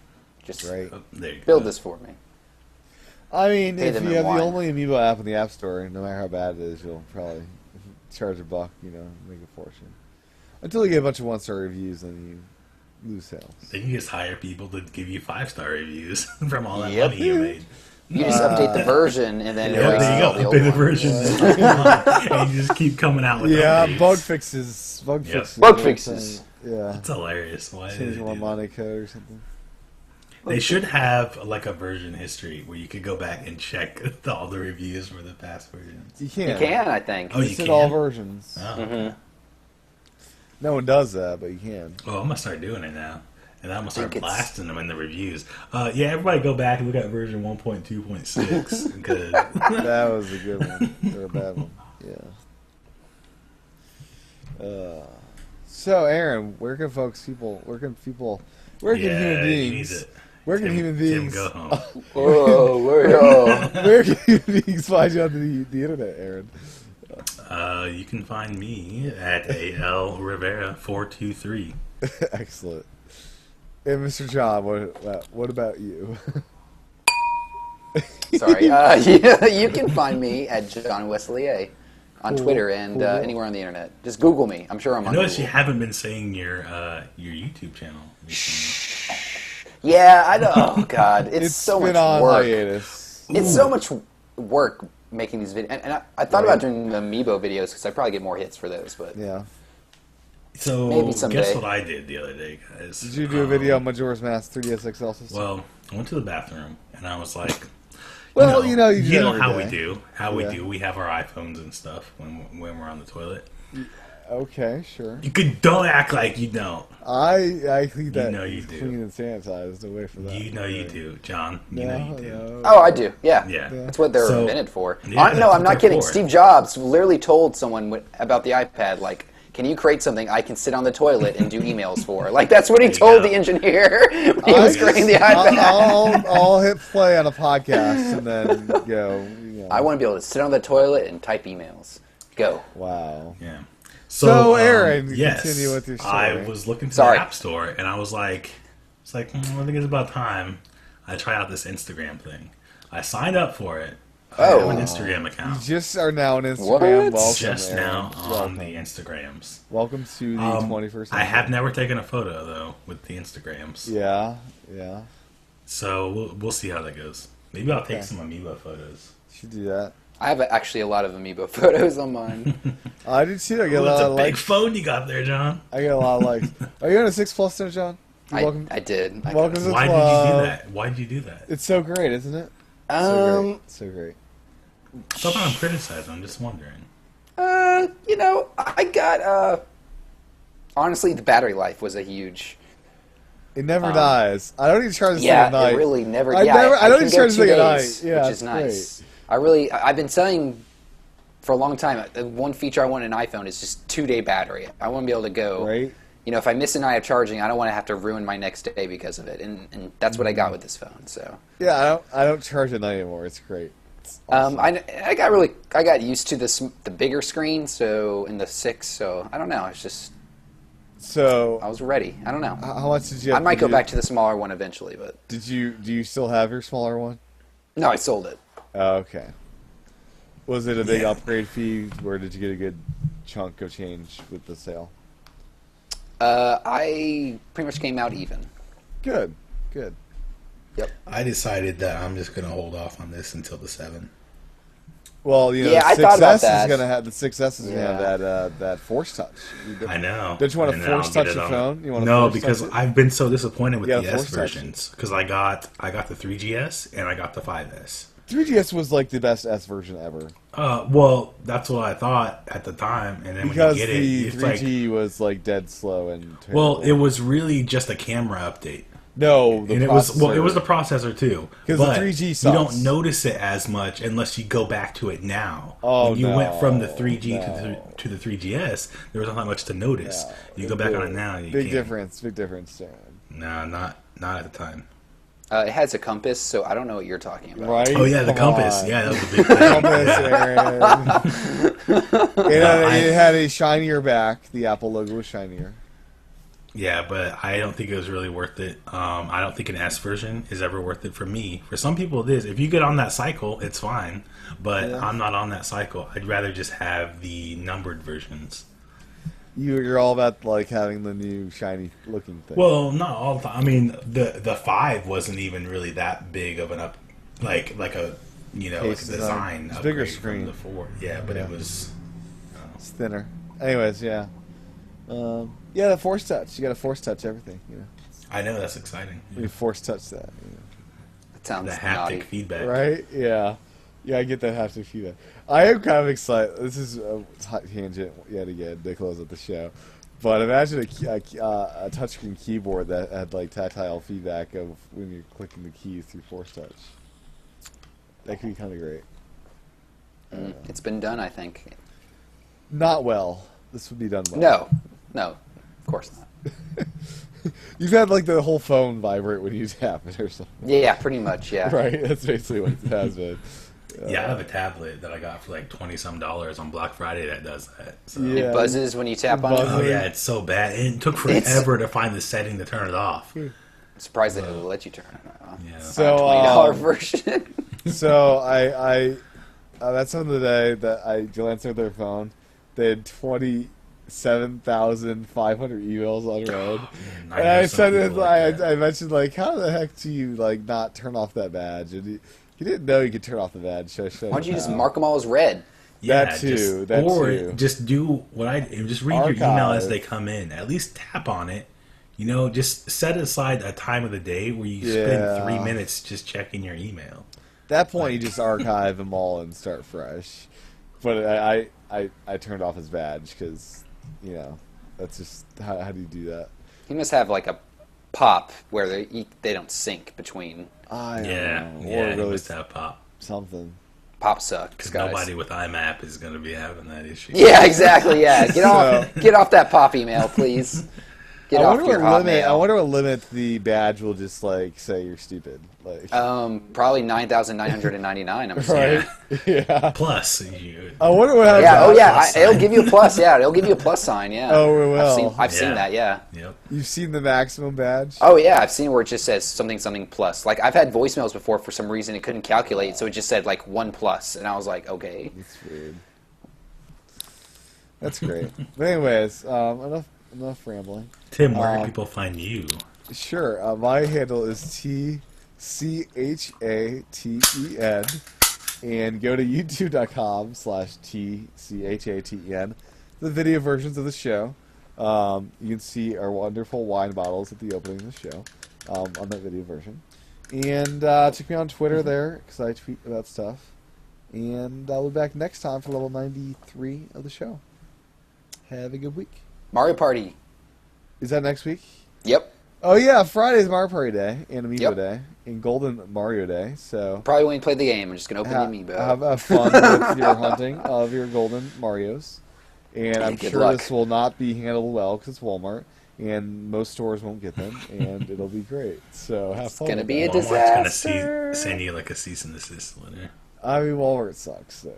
just Right. Oh, there you build go. this for me. I mean, Pay if them you in have wine. the only Amiibo app in the App Store, no matter how bad it is, you'll probably charge $1, make a fortune. Until you get a bunch of 1-star reviews, then you lose sales. Then you just hire people to give you 5-star reviews from all that Yep. money you made. You just update the version and then it Yeah, erases there you all go. the old Updated ones. versions, and you just keep coming out with Yeah, updates. bug fixes. Yep. Bug fixes. Yeah. It's hilarious. Why did Change they one do that? Monte code or something. They should have like a version history where you could go back and check all the reviews for the past versions. You can. You can, I think. Oh, you It's in can? all versions. Oh, Mhm. No one does that, but you can. well, I'm gonna start doing it now, and I'm gonna start think it's- blasting them in the reviews. Yeah, everybody go back and look at version 1.2.6 because That was a good one. Or a bad one. Yeah. So, Aaron, where can human yeah, he needs beings, it. where can Tim- human Tim, beings, go home. Whoa, whoa. where can human beings find you on the internet, Aaron? You can find me at AL Rivera 423. Excellent. And Mr. John, what about you? Sorry. Yeah, you can find me at John Wesley on Cool, Twitter and cool. Anywhere on the internet. Just Google me. I'm sure I'm I on noticed Google. you haven't been saying your YouTube channel recently. Yeah, I know. Oh, God. It's, It's so been much on work. hiatus. It's so much work making these videos. And I thought Right. about doing the Amiibo videos because I probably get more hits for those. But Yeah. So Maybe someday. guess what I did the other day, guys? Did you do a video on Majora's Mask 3DS XL system? Well, I went to the bathroom and I was like, Well, you know you know every how day. we do, Yeah. We have our iPhones and stuff when we're on the toilet. Okay, sure. Don't act like you don't. I think that know you is do. clean and sanitized away from that. You know you Right. do, John. You No, know you do. no. oh, I do. Yeah. Yeah. That's what they're So- invented for. Yeah, No, that's I'm what not they're kidding. for. Steve Jobs literally told someone about the iPad, like, can you create something I can sit on the toilet and do emails for? Like, that's what he There you told go. the engineer when he was creating the iPad. I'll hit play on a podcast and then go. I want to be able to sit on the toilet and type emails. Go. Wow. Yeah. So, Aaron, yes, continue with your story. I was looking through Sorry. the App Store and I was like, I think it's about time I try out this Instagram thing. I signed up for it. I have Oh. an Instagram You account. just are now on Instagram. What? Welcome, Just Aaron. now on Welcome. the Instagrams. Welcome to the 21st century. I have never taken a photo though with the Instagrams. Yeah. So we'll see how that goes. Maybe I'll take Okay. some Amiibo photos. Should do that. I have actually a lot of Amiibo photos on mine. I did too. I get a Oh, lot that's of a big likes. phone you got there, John. I get a lot of likes. Are you on a 6+ now, John? You're welcome. I did. I welcome got- to the Why did club. you do that? Why did you do that? It's so great, isn't it? So great. So great. It's not that I'm criticizing. I'm just wondering. I got, honestly, the battery life was a huge... It never dies. I don't even charge this thing Yeah, at night. it really never... I yeah, never- I don't can even go charge this 2 thing at days, night. Yeah, which it's is nice. I've been saying for a long time, one feature I want in an iPhone is just 2-day battery. I want to be able to go... Right. If I miss a night of charging, I don't want to have to ruin my next day because of it, and that's what I got with this phone. So, Yeah, I don't charge at night anymore. It's great. It's awesome. I got used to the bigger screen, so in the 6. So I don't know. It's just So, I was ready. I don't know. how much did you? I might did go you- back to the smaller one eventually, but Do you still have your smaller one? no, I sold it. Oh, okay. Was it a big Yeah. upgrade fee, or did you get a good chunk of change with the sale? I pretty much came out even. Good. Good. Yep. I decided that I'm just gonna hold off on this until the 7. Well, Yeah, I the thought about 6S that. is gonna have the 6S is gonna have Yeah. that Force Touch. I know. Don't you want to And then I'll force get touch it your on- phone? You want to No, force because touch it? I've been so disappointed with Yeah, the S force touch. versions. Because I got the 3GS and I got the 5S. 3GS was like the best S version ever Well, that's what I thought at the time, and then because when you get the it, it's like, 3G was like dead slow and terrible. well, it was really just a camera update. No, the And it was the processor too. 'Cause the But 3G you sucks. don't notice it as much unless you go back to it now. Oh, when you went from the no, 3G no. to the 3GS, there was not much to notice. You go back on it now, and you big can't. difference, big difference. Aaron. No, not at the time. It has a compass, so I don't know what you're talking about. Right? Oh yeah, the Come compass. on. Yeah, that was a big thing. Compass, Aaron. It had a shinier back. The Apple logo was shinier. Yeah, but I don't think it was really worth it. I don't think an S version is ever worth it for me. For some people, it is. If you get on that cycle, it's fine. But Yeah. I'm not on that cycle. I'd rather just have the numbered versions. You're all about like having the new shiny looking thing. Well, not all the time. I mean, the 5 wasn't even really that big of an up, like a Case design it's bigger upgrade screen. from the 4. Yeah, but Yeah. it was. It's thinner. Anyways, yeah. Yeah, the Force Touch. You got to Force Touch everything. You know, I know that's exciting. you Force Touch that. You know. That sounds The haptic naughty. feedback. Right? Yeah. Yeah, I get that haptic feedback. I am kind of excited. This is a tangent yet again to close up the show. But imagine a touchscreen keyboard that had like tactile feedback of when you're clicking the keys through Force Touch. That could be kind of great. It's been done, I think. Not well. This would be done well. No, of course not. You've had like the whole phone vibrate when you tap it or something. Yeah, pretty much. Yeah. Right? That's basically what it has been. Yeah, I have a tablet that I got for like $20-some on Black Friday that does that. So. Yeah. It buzzes when you tap on Buzzes. Oh it. yeah, it's so bad. And it took forever to find the setting to turn it off. I'm surprised they will let you turn it on. Yeah. So, $20 version. So I that's on the day that I glanced at their phone. They had 27,500 emails unread. Man, And I know some said, people like that. I mentioned like, how the heck do you like not turn off that badge? And he didn't know you could turn off the badge. So I showed Why don't you him just how. mark them all as red? That too, that or too. just do what just read your email as they come in. At least tap on it. Just set aside a time of the day where you Yeah. spend 3 minutes just checking your email. At that point, you just archive them all and start fresh. But I turned off his badge because, that's just how do you do that? He must have like a pop where they don't sync between. I don't Yeah, know. yeah, Or you really must have pop. something. Pop sucks, Because guys. nobody with IMAP is going to be having that issue. Yeah, exactly. Yeah, get off that pop email, please. Get off your I Hotmail. wonder what limit the badge will just like say you're stupid. Like Probably 9,999. I'm assuming. right? Yeah. Plus, I wonder what happens. Yeah. Oh, yeah. Plus It'll sign. give you a plus. Yeah, it'll give you a plus sign. Yeah. Oh, it will. I've seen that. Yeah. Yep. You've seen the maximum badge? Oh yeah, I've seen where it just says something plus. Like I've had voicemails before for some reason it couldn't calculate, so it just said like 1 plus, and I was like, okay. That's weird. That's great. But anyways, enough rambling. Tim, where can people find you? Sure. My handle is TCHATEN, and go to youtube.com/TCHATEN. The video versions of the show. You can see our wonderful wine bottles at the opening of the show on that video version. And check me on Twitter there because I tweet about stuff. And I'll be back next time for level 93 of the show. Have a good week. Mario Party. Is that next week? Yep. Oh yeah, Friday's Mario Party Day and Amiibo Yep. Day and Golden Mario Day. So Probably when you play the game, I'm just gonna open the amiibo. have fun with your hunting of your Golden Marios. And I'm Good sure luck. this will not be handled well because it's Walmart, and most stores won't get them, and it'll be great. So have fun. gonna with be that. a Walmart's disaster. going to send you like a cease and desist letter. I mean, Walmart sucks. So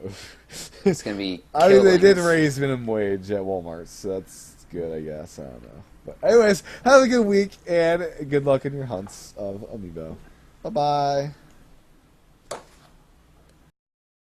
It's gonna be. I mean, they did killings. raise minimum wage at Walmart, so that's good, I guess. I don't know. But anyways, have a good week and good luck in your hunts of Amiibo. Bye bye.